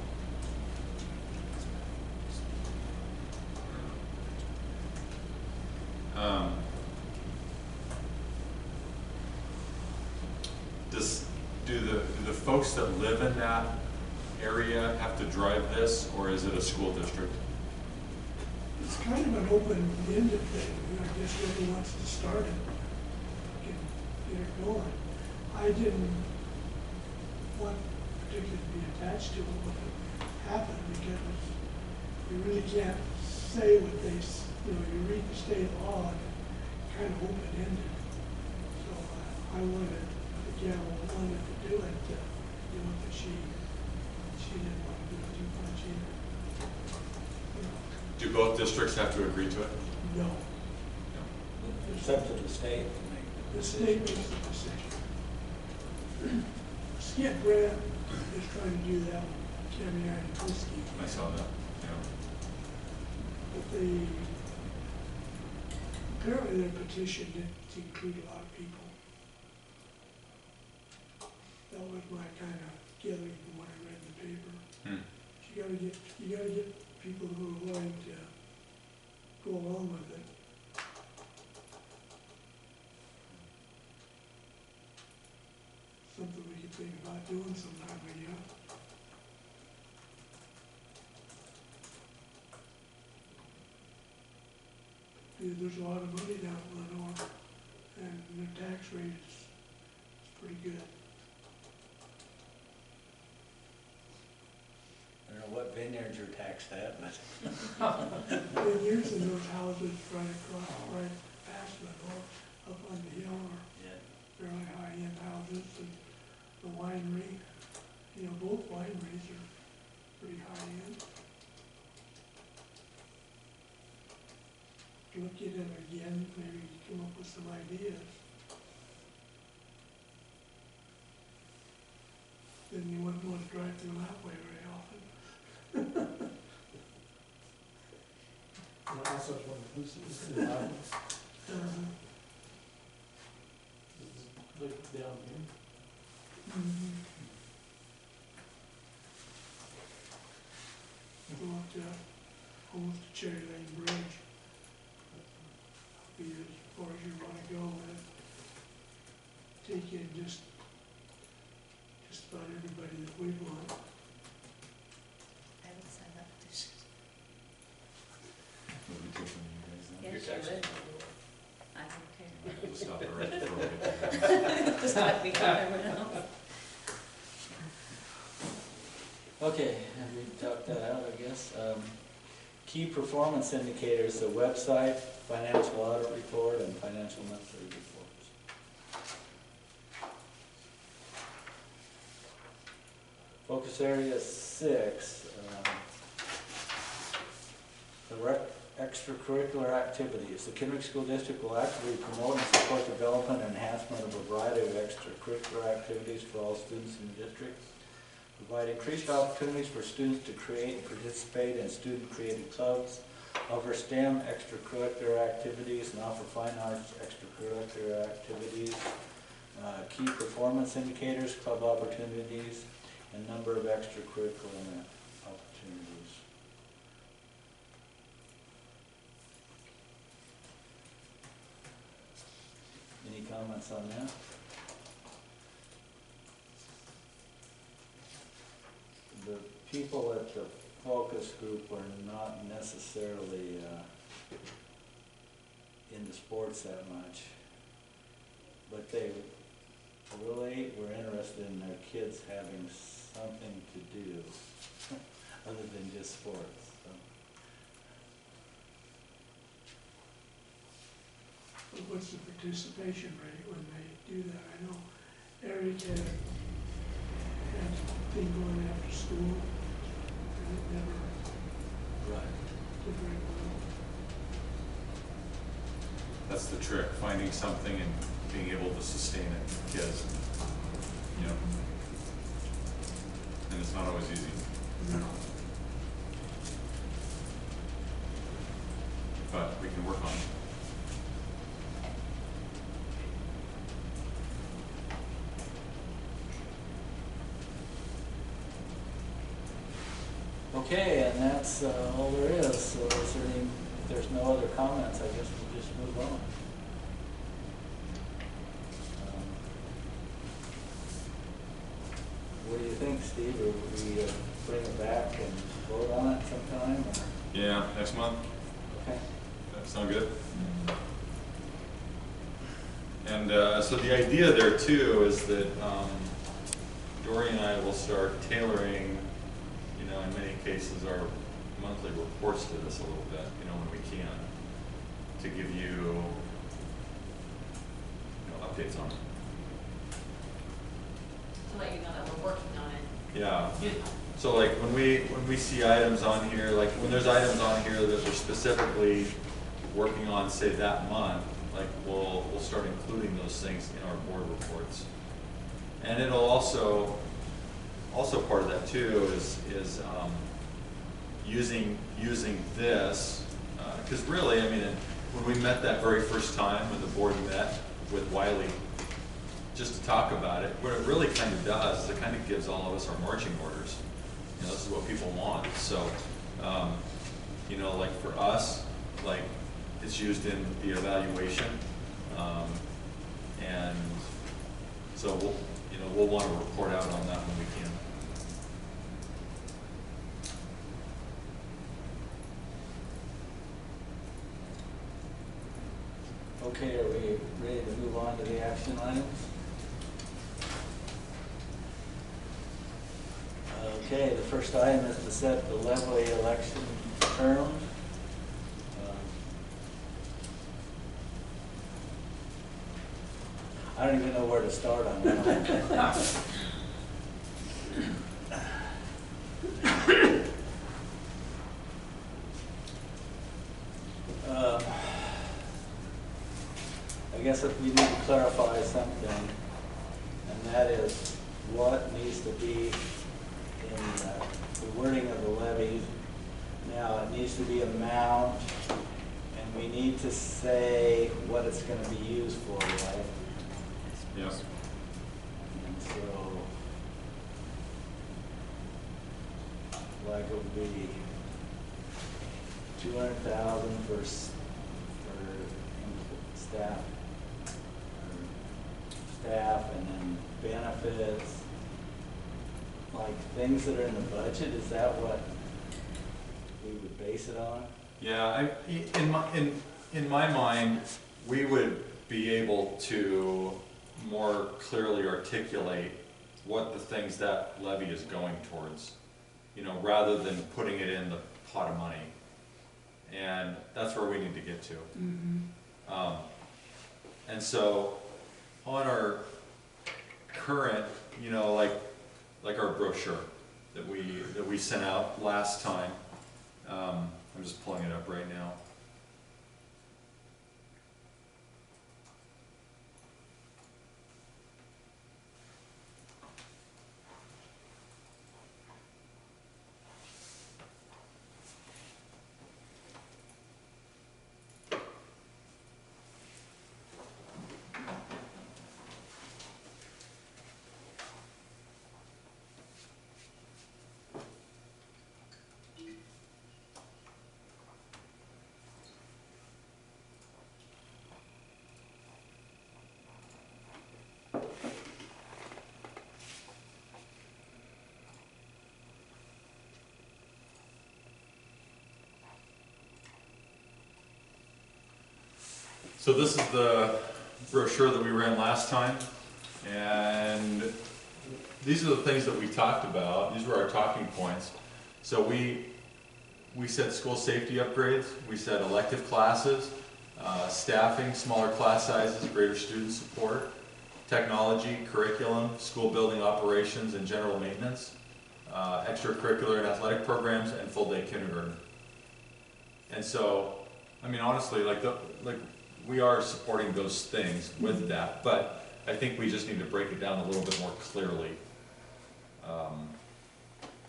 Do the folks that live in that area have to drive this, or is it a school district? It's kind of an open-ended thing. I guess whoever wants to start it can get it going. I didn't want particularly to be attached to it when it happened, because you really can't say what they, you read the state law and it's kind of open-ended. So I wanted, the gal wanted to do it, but she didn't want to do it too much either. Do both districts have to agree to it? No. It's up to the state to make the The decision. state makes the decision. Skip Grant is trying to do that with Cammy and Whiskey. I saw that, yeah. But apparently their petition didn't include a lot of people. That was my kind of feeling from what I read in the paper. You gotta get people who are willing to go along with it. Something we could think about doing sometime, maybe. There's a lot of money down in Lenore, and their tax rate is pretty good. I don't know what vineyards are taxed at, but. Vineyards and those houses right across, right past Lenore, up on the hill are fairly high-end houses, and the winery, both wineries are pretty high-end. Look at it again, maybe come up with some ideas. Then you wouldn't want to drive through that way very often. And also, one of the places in the mountains, like down here. Go up to almost to Cherry Lane Bridge. Be as far as you want to go with it. Take in just about everybody that we want. I would sign that petition. What we take from you guys then? Yes, Your you taxes. would. I don't care. We'll stop it right before we get there. Just like we got everyone else. Okay, have we talked that out, I guess? Key performance indicators, the website, financial audit report, and financial monthly reports. Focus area 6, the extracurricular activities. The Kendrick School District will actively promote and support development and enhancement of a variety of extracurricular activities for all students in the district. Provide increased opportunities for students to create and participate in student-created clubs, offer STEM extracurricular activities, and offer fine arts extracurricular activities. Key performance indicators, club opportunities, and number of extracurricular opportunities. Any comments on that? The people at the focus group are not necessarily into sports that much. But they really were interested in their kids having something to do other than just sports. So. What's the participation rate when they do that? I know Eric had a thing going after school, and it never did very well. That's the trick, finding something and being able to sustain it for kids. You know, and it's not always easy. No. But we can work on it. Okay, and that's all there is. So is there any, if there's no other comments, I guess we'll just move on. What do you think, Steve? Or would we bring it back and vote on it sometime? Or? Yeah, next month. Okay. That sound good? And so the idea there too is that Dory and I will start tailoring, you know, in many cases our monthly reports to this a little bit, you know, when we can, to give you, updates on it. To let you know that we're working on it. Yeah. So like when we see items on here, like when there's items on here that we're specifically working on, say that month, like we'll start including those things in our board reports. And it'll also part of that too is using this, because really, I mean, when we met that very first time when the board met with Wiley, just to talk about it, what it really kind of does is it kind of gives all of us our marching orders. You know, this is what people want. So, you know, like for us, like it's used in the evaluation, and so we'll want to report out on that when we can. Okay, are we ready to move on to the action items? Okay, the first item is to set the Levy election term. I don't even know where to start on that. I guess if we need to clarify something, and that is what needs to be in the wording of the levy. Now, it needs to be amount, and we need to say what it's going to be used for, right? Yes. And so, like it would be 200,000 for staff, and then benefits, like things that are in the budget. Is that what we would base it on? Yeah, in my mind, we would be able to more clearly articulate what the things that levy is going towards, you know, rather than putting it in the pot of money. And that's where we need to get to. Mm-hmm. And so on our current, you know, like our brochure that we sent out last time, I'm just pulling it up right now. So this is the brochure that we ran last time, and these are the things that we talked about. These were our talking points. So we said school safety upgrades, we said elective classes, staffing, smaller class sizes, greater student support, technology, curriculum, school building operations, and general maintenance, extracurricular and athletic programs, and full-day kindergarten. And so, I mean, honestly, like we are supporting those things with that, but I think we just need to break it down a little bit more clearly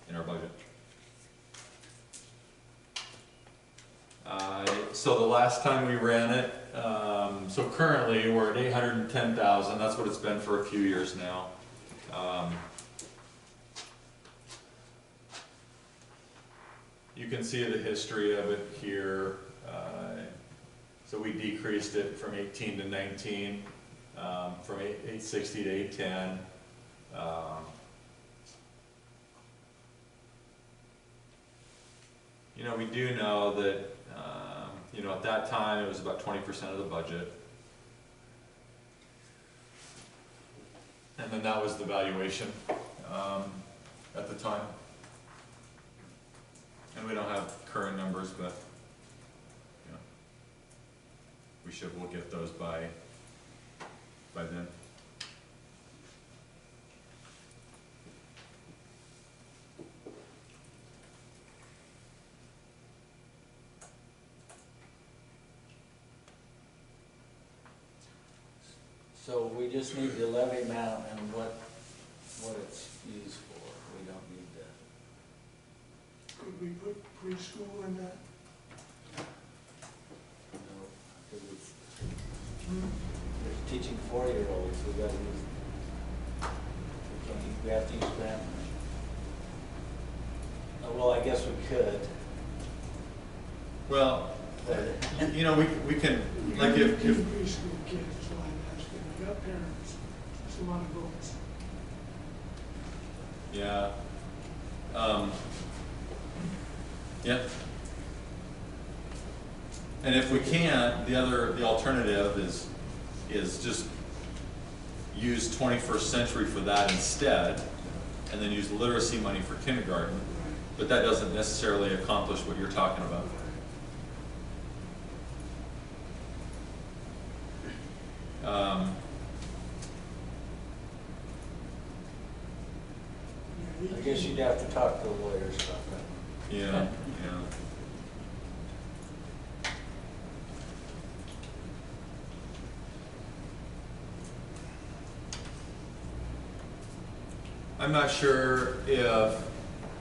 in our budget. So the last time we ran it, so currently we're at 810,000. That's what it's been for a few years now. You can see the history of it here. So we decreased it from 18 to 19, from 860 to 810. You know, we do know that, you know, at that time it was about 20% of the budget. And then that was the valuation at the time. And we don't have current numbers, but you know, we'll get those by then. So we just need the levy amount and what it's used for. We don't need that. Could we put preschool in that? No, because it's, there's teaching 4-year-olds, we gotta use, we have to use grant money. Well, I guess we could. Well, you know, we can, like if Preschool kids is why I'm asking. We got parents, it's a lot of votes. yeah. Yeah. And if we can't, the alternative is just use 21st century for that instead, and then use literacy money for kindergarten. But that doesn't necessarily accomplish what you're talking about. I guess you'd have to talk to the lawyers about that. Yeah, yeah. I'm not sure if,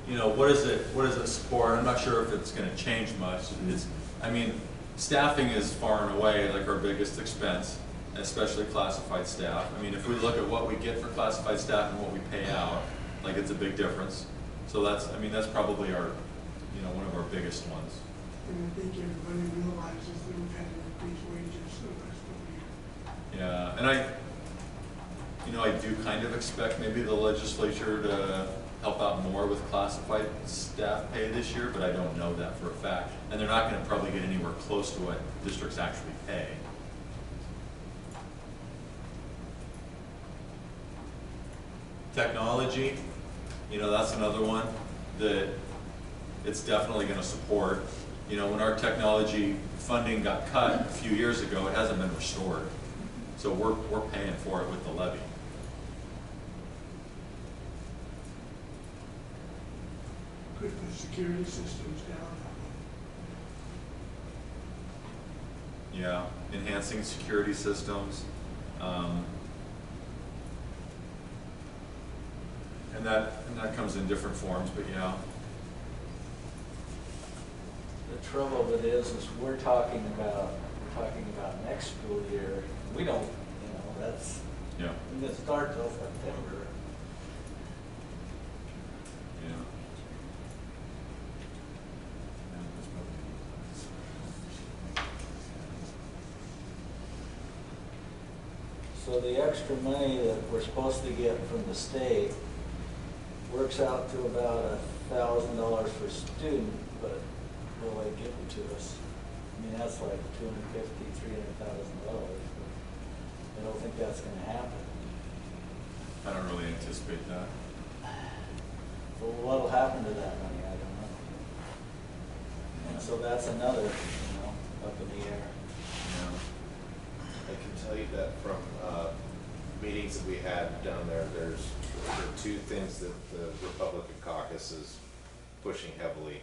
you know, what does it support? I'm not sure if it's going to change much. I mean, staffing is far and away like our biggest expense, especially classified staff. I mean, if we look at what we get for classified staff and what we pay out, like it's a big difference. So that's probably our, you know, one of our biggest ones. And I think everybody realizes that we've had to increase wages the last couple of years. Yeah, and I do kind of expect maybe the legislature to help out more with classified staff pay this year, but I don't know that for a fact. And they're not going to probably get anywhere close to what districts actually pay. Technology, you know, that's another one that it's definitely going to support. You know, when our technology funding got cut a few years ago, it hasn't been restored. So we're paying for it with the levy. Could the security systems down. Yeah, enhancing security systems. And that comes in different forms, but yeah. The trouble of it is we're talking about next school year. We don't, you know, that's, Yeah. it doesn't start till September. Yeah. So the extra money that we're supposed to get from the state works out to about $1,000 per student, but will they give it to us? mean, that's like $250,000–300,000. I don't think that's gonna happen. I don't really anticipate that. Well, what'll happen to that money, I don't know. And so that's another, up in the air. I can tell you that from meetings that we had down there, there are two things that the Republican caucus is pushing heavily,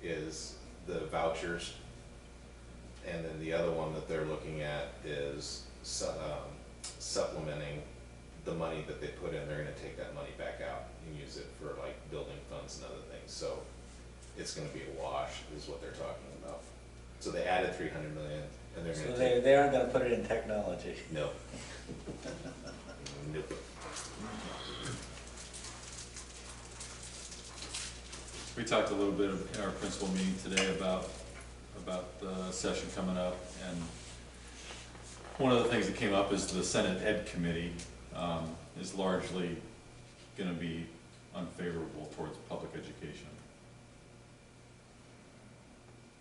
is the vouchers, and then the other one that they're looking at is supplementing the money that they put in. They're gonna take that money back out and use it for like building funds and other things. So it's gonna be a wash, is what they're talking about. So they added 300 million, and they're gonna So they aren't gonna put it in technology. No. Nope. We talked a little bit in our principal meeting today about the session coming up, and one of the things that came up is the Senate Ed Committee is largely going to be unfavorable towards public education,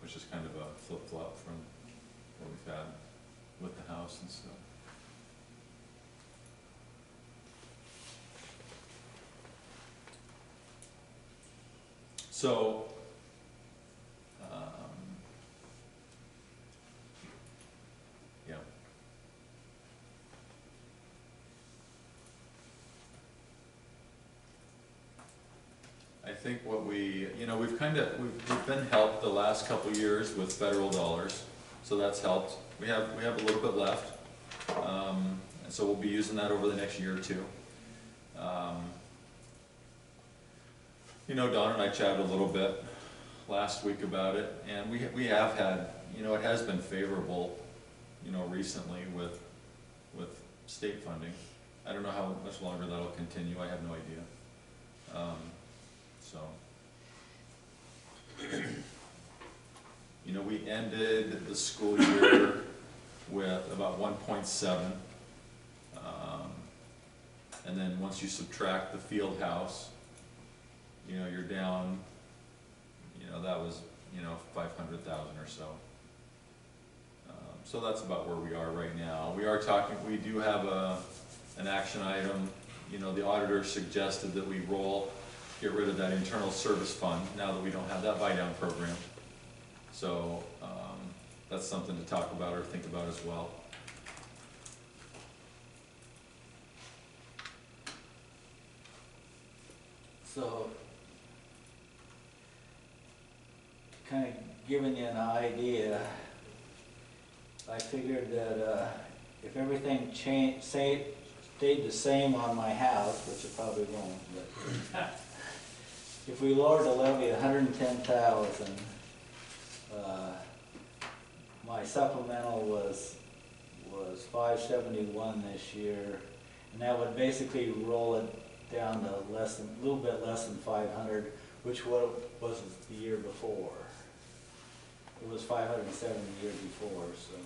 which is kind of a flip-flop from what we've had with the House and stuff. So, yeah. I think what we've been helped the last couple years with federal dollars, so that's helped. We have a little bit left, and so we'll be using that over the next year or two. Don and I chatted a little bit last week about it, and we have had, it has been favorable, recently with state funding. I don't know how much longer that'll continue. I have no idea. We ended the school year with about 1.7, and then once you subtract the field house, you're down, that was, 500,000 or so. So that's about where we are right now. We do have an action item. The auditor suggested that we get rid of that internal service fund now that we don't have that buy-down program. So that's something to talk about or think about as well. So, kind of giving you an idea, I figured that if everything stayed the same on my house, which it probably won't, but if we lowered the levy 110,000, my supplemental was 571 this year, and that would basically roll it down to a little bit less than 500, which was the year before. It was 507 the year before, so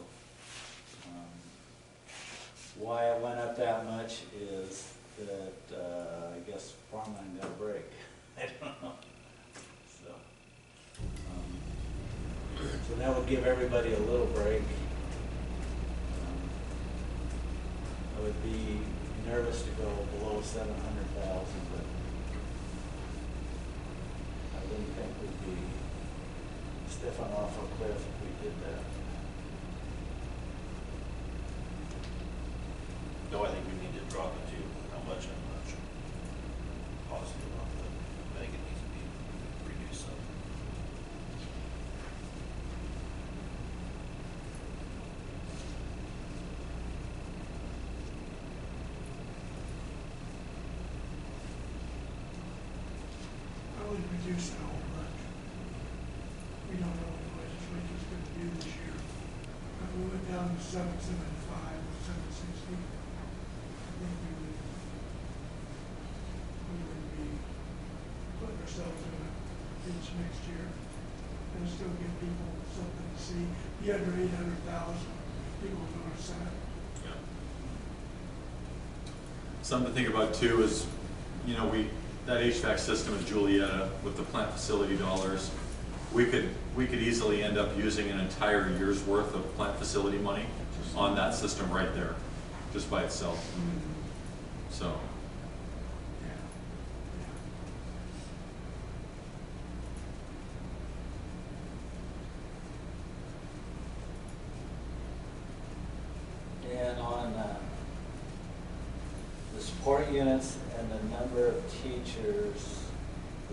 why it went up that much is that I guess farmland got a break. I don't know. So that would give everybody a little break. I would be nervous to go below 700,000, but I wouldn't think we'd be stiffing off a cliff if we did that. No, I think we need to drop it to how much I'm not sure. Positive on that. I think it needs to be reduced some. I would reduce it a whole bunch. We don't know what the legislature's going to do this year. If we went down to 775 or 760, I think we would be putting ourselves in a pinch next year and still give people something to see. Be under 800,000 people in our Senate. Yeah. Something to think about too is, that HVAC system at Julietta with the plant facility dollars, we could easily end up using an entire year's worth of plant facility money on that system right there, just by itself. So. And on the support units and the number of teachers,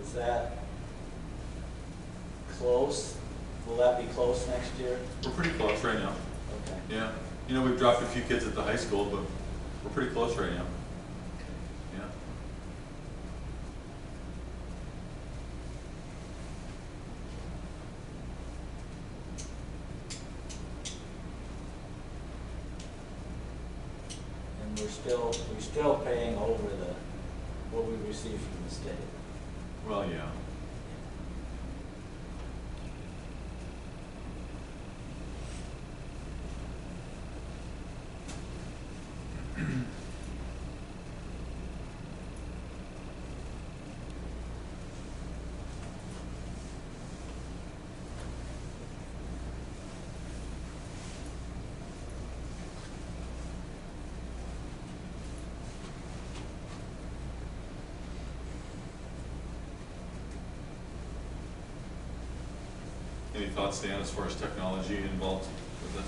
is that close? Will that be close next year? We're pretty close right now. Okay. Yeah. You know, we've dropped a few kids at the high school, but we're pretty close right now. Yeah. And we're still paying over what we receive from the state. Well, yeah. Any thoughts, Dan, as far as technology involved with this?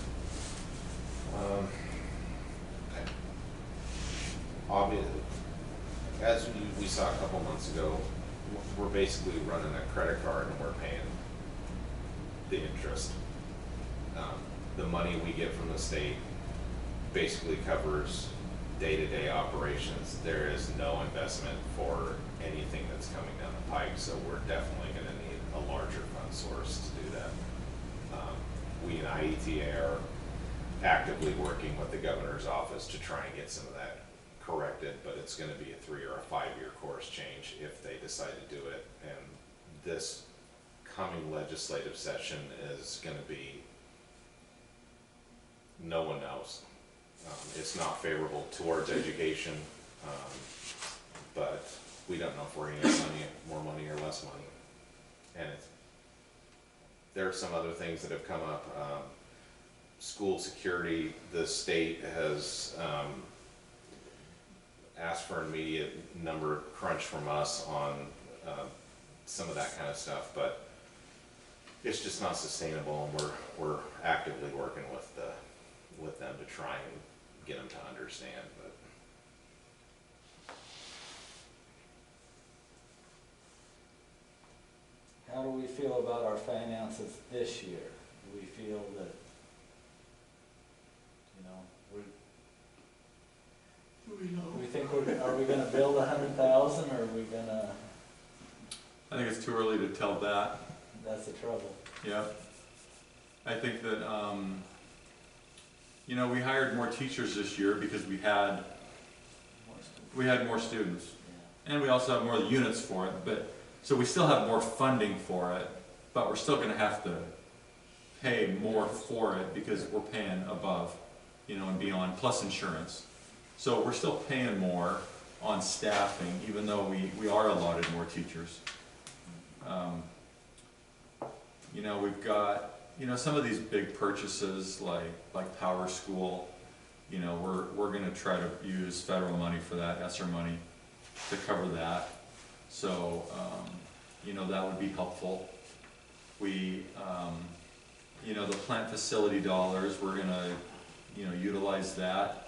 Obviously, as we saw a couple months ago, we're basically running a credit card and we're paying the interest. The money we get from the state basically covers day-to-day operations. There is no investment for anything that's coming down the pike, so we're definitely going to need a larger fund source to do that. We in IETA are actively working with the governor's office to try and get some of that corrected, but it's going to be a 3 or a 5 year course change if they decide to do it. And this coming legislative session is going to be, no one knows. It's not favorable towards education, but we don't know if we're going to get more money or less money. And there are some other things that have come up. School security, the state has asked for an immediate number crunch from us on some of that kind of stuff, but it's just not sustainable, and we're actively working with them to try and get them to understand. But how do we feel about our finances this year? Do we feel that, do we think are we gonna build 100,000, or are we gonna? I think it's too early to tell that. That's the trouble. Yeah. I think that, we hired more teachers this year because we had more students. Yeah. And we also have more units for it, so we still have more funding for it, but we're still gonna have to pay more for it because we're paying above, and beyond, plus insurance. So we're still paying more on staffing, even though we are allotted more teachers. We've got, some of these big purchases like Power School, we're gonna try to use federal money for that, ESSER money, to cover that. So, that would be helpful. We, the plant facility dollars, we're gonna, utilize that.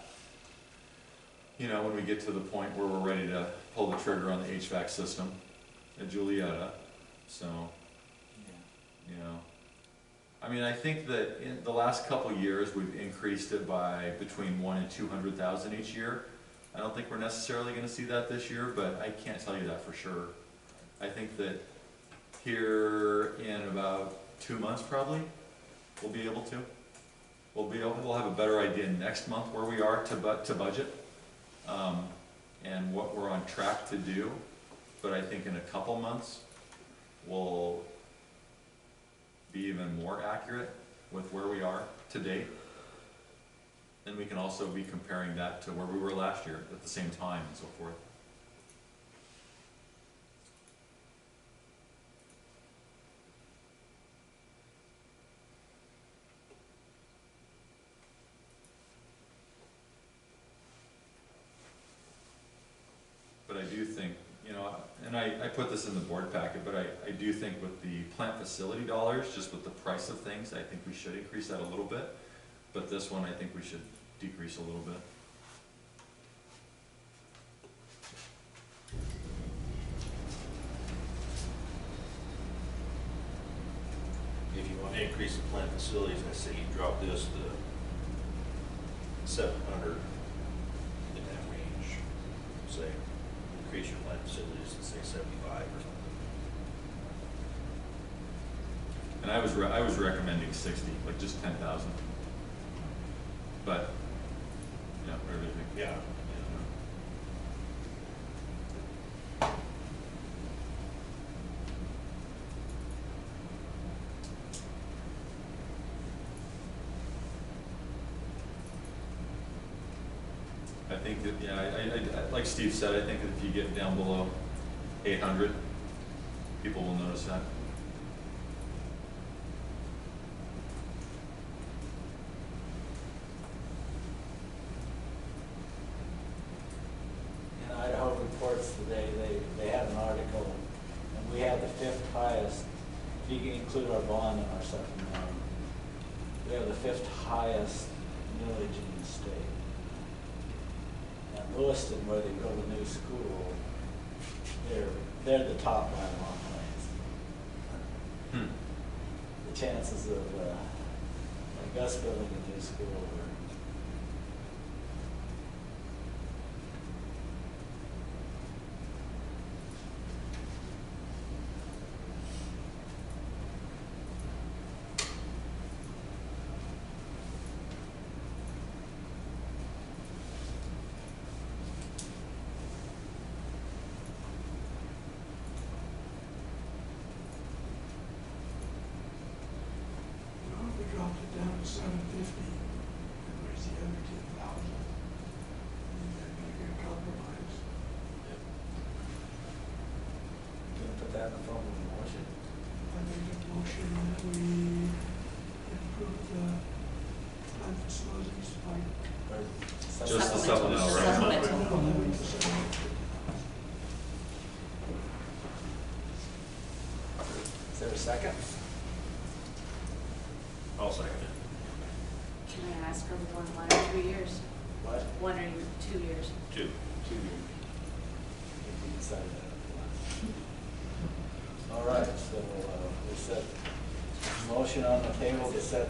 When we get to the point where we're ready to pull the trigger on the HVAC system at Julietta. So, I think that in the last couple of years, we've increased it by between 100,000 and 200,000 each year. I don't think we're necessarily going to see that this year, but I can't tell you that for sure. I think that here in about 2 months, probably, we'll be able to. We'll have a better idea next month where we are to budget. And what we're on track to do, but I think in a couple months we'll be even more accurate with where we are to date. And we can also be comparing that to where we were last year at the same time and so forth. but I do think, you know, and I put this in the board packet, but I do think with the plant facility dollars, just with the price of things, I think we should increase that a little bit. But this one, I think we should decrease a little bit. If you want to increase the plant facilities, I say you drop this to 700 in that range. Say, increase your plant facilities to say 75 or something. And I was recommending 60, like just 10,000. But, yeah, whatever you think. Yeah. I think that, yeah, I like Steve said, I think that if you get down below 800, people will notice that. In Idaho Reports today, they had an article, and we have the 5th highest, if you can include our bond and our supplemental, we have the 5th highest millage in the state. And Lewiston, where they build a new school, they're the top by a long ways. The chances of like us building a new school are dropped it down to 750, and where's the other 10,000? That'd be a good compromise. gonna put that in the form of a motion. I make a motion that we improve the plant facilities by. Just the supplemental, right? Is there a second? I'll second it. Can I ask for 1 or 2 years? What? 1 or 2 years? 2. 2 years. If we decide that at the last. All right, so we set motion on the table to set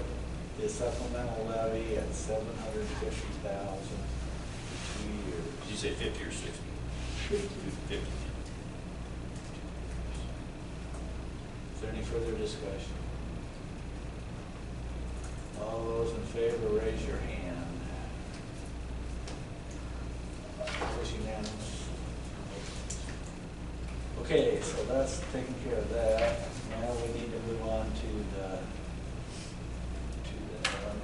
the supplemental levy at $750,000 for 2 years. Did you say 50 or 60? 50. Is there any further discussion? All those in favor, raise your hand. Was unanimous. Okay, so that's taking care of that. Now we need to move on to the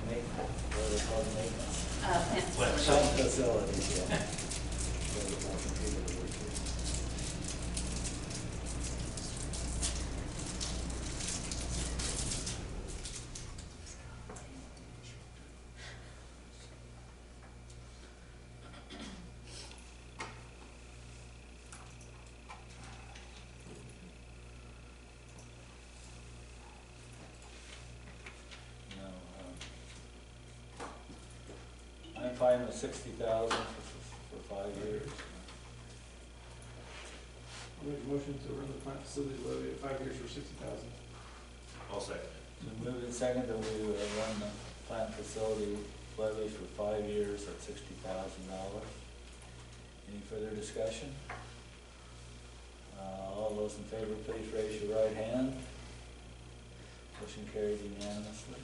maintenance, what are they called, maintenance? Plant facilities, yeah. There's my computer to work here. I'm fine with 60,000 for 5 years. I'll make a motion to run the plant facility levy at 5 years for 60,000. I'll second it. So moved and second that we run the plant facility levy for 5 years at $60,000. Any further discussion? All those in favor, please raise your right hand. Motion carried unanimously.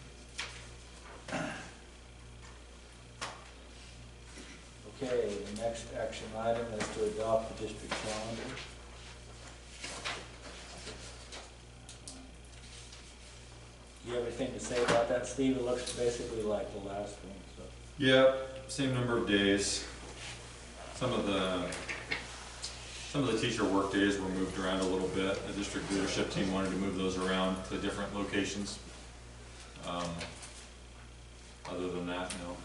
Okay, the next action item is to adopt the district calendar. Do you have anything to say about that, Steve? It looks basically like the last one, so. Yeah, same number of days. Some of the teacher work days were moved around a little bit. The district leadership team wanted to move those around to different locations. Other than that, no.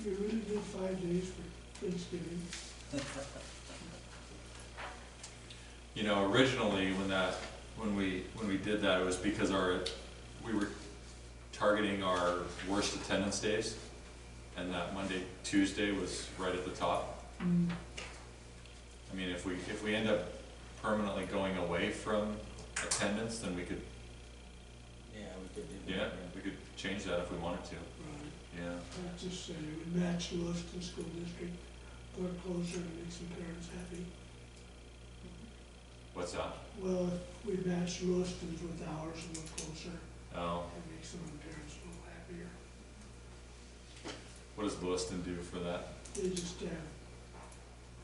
You really need 5 days for Thanksgiving. You know, originally when we did that, it was because we were targeting our worst attendance days, and that Monday, Tuesday was right at the top. Mm. I mean, if we end up permanently going away from attendance, then we could, Yeah, we could do that. yeah, we could change that if we wanted to. Right. Yeah. I'd just say it would match Lewiston School District, put it closer and make some parents happy. What's that? Well, if we match Lewiston's with ours and look closer, Oh, it makes some of the parents a little happier. what does Lewiston do for that? They just have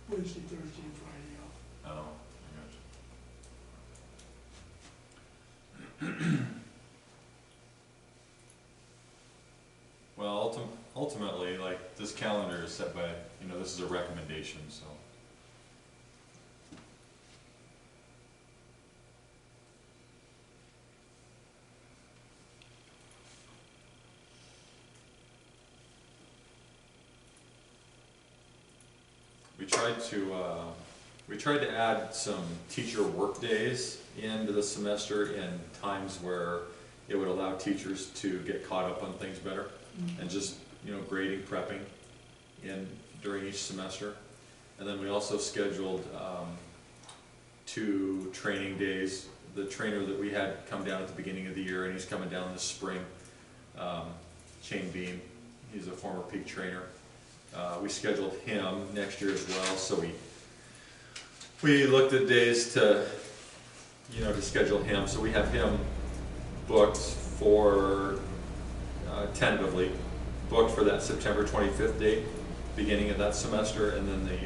Wednesday, Thursday, and Friday off. Oh, well, ultimately, like, this calendar is set by, you know, this is a recommendation, so. We tried to add some teacher work days into the semester in times where it would allow teachers to get caught up on things better, and just, you know, grading, prepping during each semester. And then we also scheduled 2 training days. The trainer that we had come down at the beginning of the year, and he's coming down this spring, Chain Beam, he's a former peak trainer. We scheduled him next year as well, so we looked at days to, you know, to schedule him. So we have him booked for, tentatively, booked for that September 25th date, beginning of that semester, and then the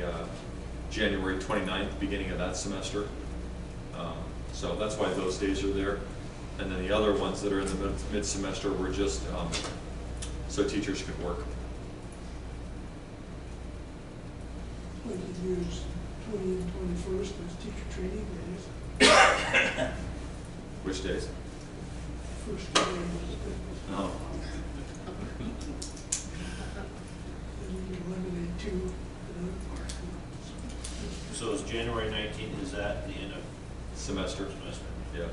January 29th, beginning of that semester. So that's why those days are there. And then the other ones that are in the mid-semester were just so teachers could work. We could use 20 and 21st as teacher training days. Which days? First day was Oh. then you can eliminate 2 another part. So is January 19th, is that the end of Semester. semester? Yeah.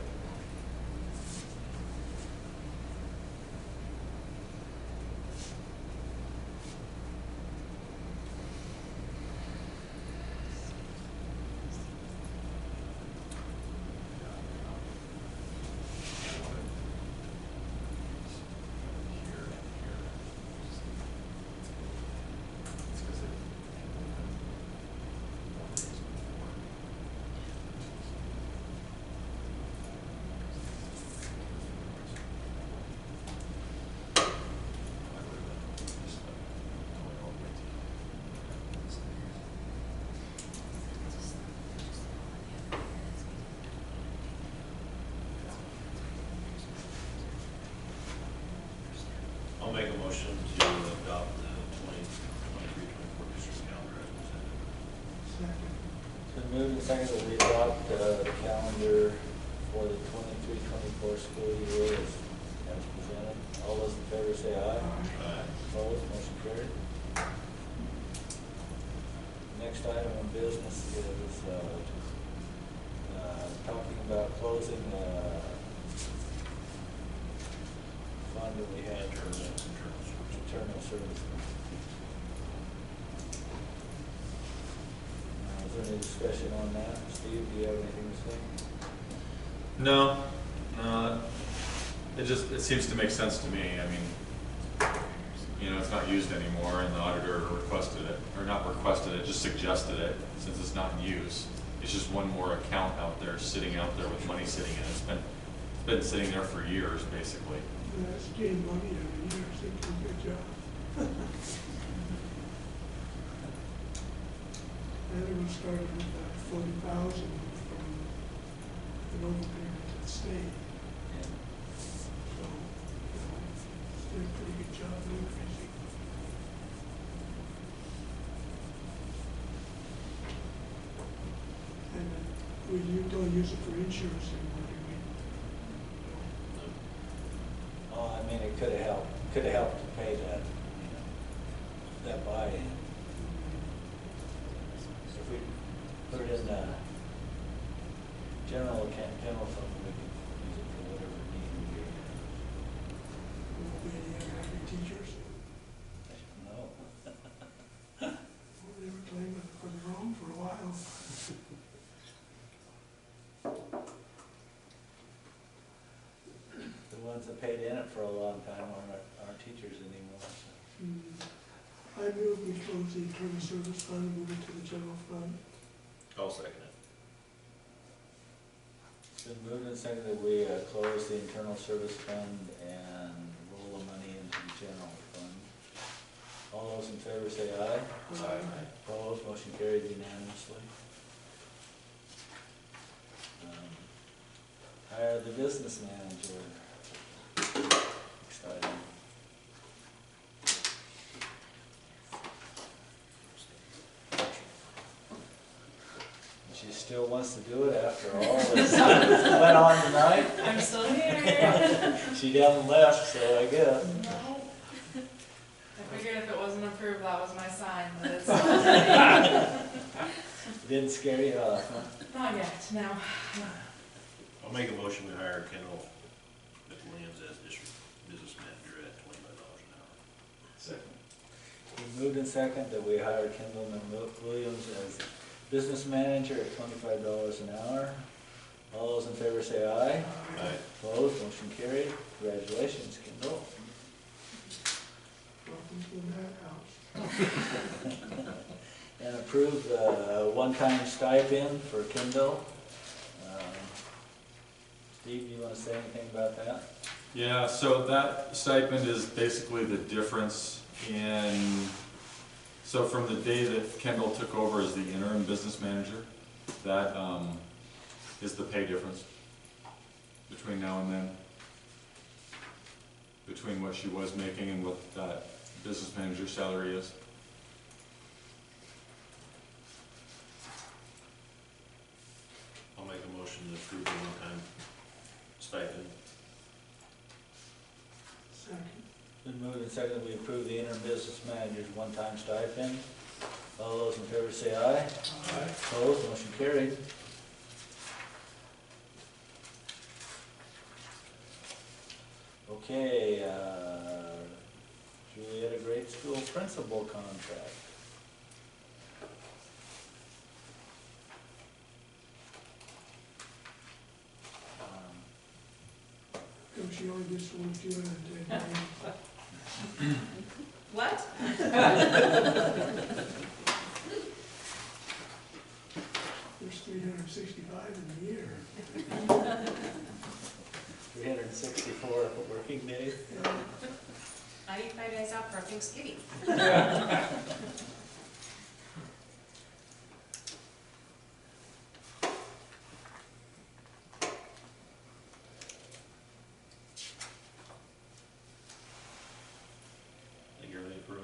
I'll make a motion to adopt the 2023-24 district calendar as presented. Second. It's been moved and seconded that we adopt the calendar for the 23-24 school year as presented. All those in favor say aye. Aye. Opposed, motion carried. Next item of business is talking about closing fund that we had for the internal service. Is there any discussion on that? Steve, do you have anything to say? No, it seems to make sense to me. I mean, you know, it's not used anymore, and the auditor requested it, or not requested it, just suggested it, since it's not in use. It's just one more account out there, sitting out there with money sitting in it. It's been sitting there for years, basically. Yeah, it's gained money every year, so they do a good job. And it was started with that 40,000 from an overpayment to the state. So, you know, it's did a pretty good job of increasing. And then we don't use it for insurance anymore, do we? Oh, I mean, it could have helped to pay that, that buy-in. If we put it in the general account, general fund, we can use it for whatever need we get. Will be any unhappy teachers? No. Well, they were claiming for the wrong for a while. The ones that paid in it for a long time aren't teachers anymore. So. I move we close the internal service fund and move it to the general fund. I'll second it. It's been moved and seconded that we close the internal service fund and roll the money into the general fund. All those in favor say aye. Aye. Opposed, motion carried unanimously. Hire the business manager. Exciting. She still wants to do it after all this went on tonight. I'm still here. She hasn't left, so I guess. No. I figured if it wasn't approved, that was my sign, but it's not. Didn't scare you off, huh? Not yet, no. I'll make a motion to hire Kendall McWilliams as district business manager at $25 an hour. Second. We moved in second that we hire Kendall Williams as business manager at $25 an hour. All those in favor say aye. Aye. Opposed, motion carried. Congratulations, Kendall. Welcome to that house. And approve the one-time stipend for Kendall. Steve, do you want to say anything about that? Yeah, so that stipend is basically the difference in, so from the day that Kendall took over as the interim business manager, that is the pay difference between now and then, between what she was making and what that business manager's salary is. I'll make a motion to approve the one-time stipend. Second. Been moved and seconded that we approve the interim business manager's one-time stipend. All those in favor say aye. Aye. Opposed, motion carried. Okay, Julietta Grade School principal contract. She only gets 210. What? There's 365 in the year. 364 working days. 95 days out for Thanksgiving.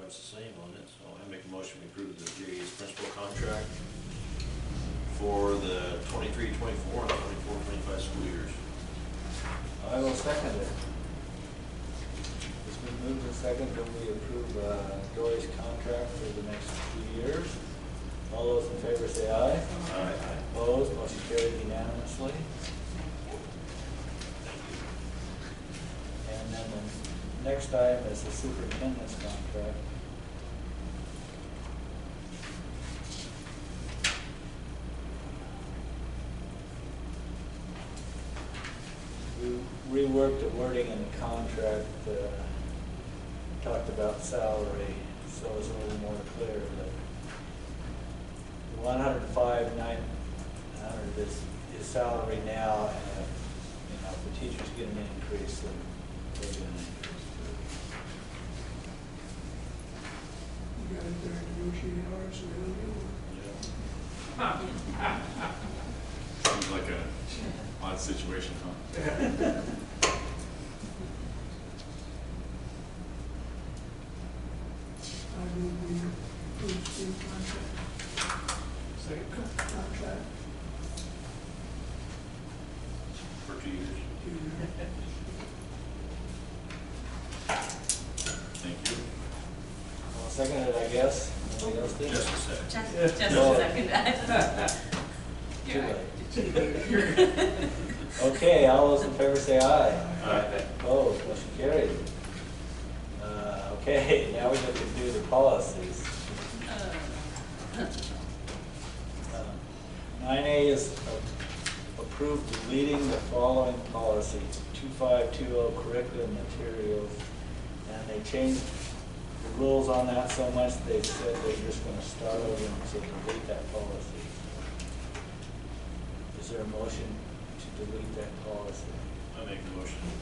The same on it, so I make a motion to approve the JE's principal contract for the 23-24 and 24-25 school years. I will second it. It's been moved and seconded that we approve Dory's contract for the next 2 years. All those in favor say aye. Aye. Opposed, motion carried unanimously. And then the next item is the superintendent's contract. We reworked the wording in the contract, talked about salary, so it's a little more clear that the 105,900 is salary now, and if the teachers get an increase, then they get an increase too. You got it there, negotiating hours, so Seems like an odd situation, huh? I move we approve Steve's contract. Second. Contract. For 2 years. 2 years. Thank you. I'll seconded, I guess. Anybody else did? Just a second. Just Oh. a second. Too late. Okay, all those in favor say aye. Aye. Opposed, motion carried. Okay, now we have to do the policies. 9A is approve deleting the following policy, 2520 curriculum materials. And they changed the rules on that so much, they said they're just gonna start over and so delete that policy. Is there a motion to delete that policy? I make the motion.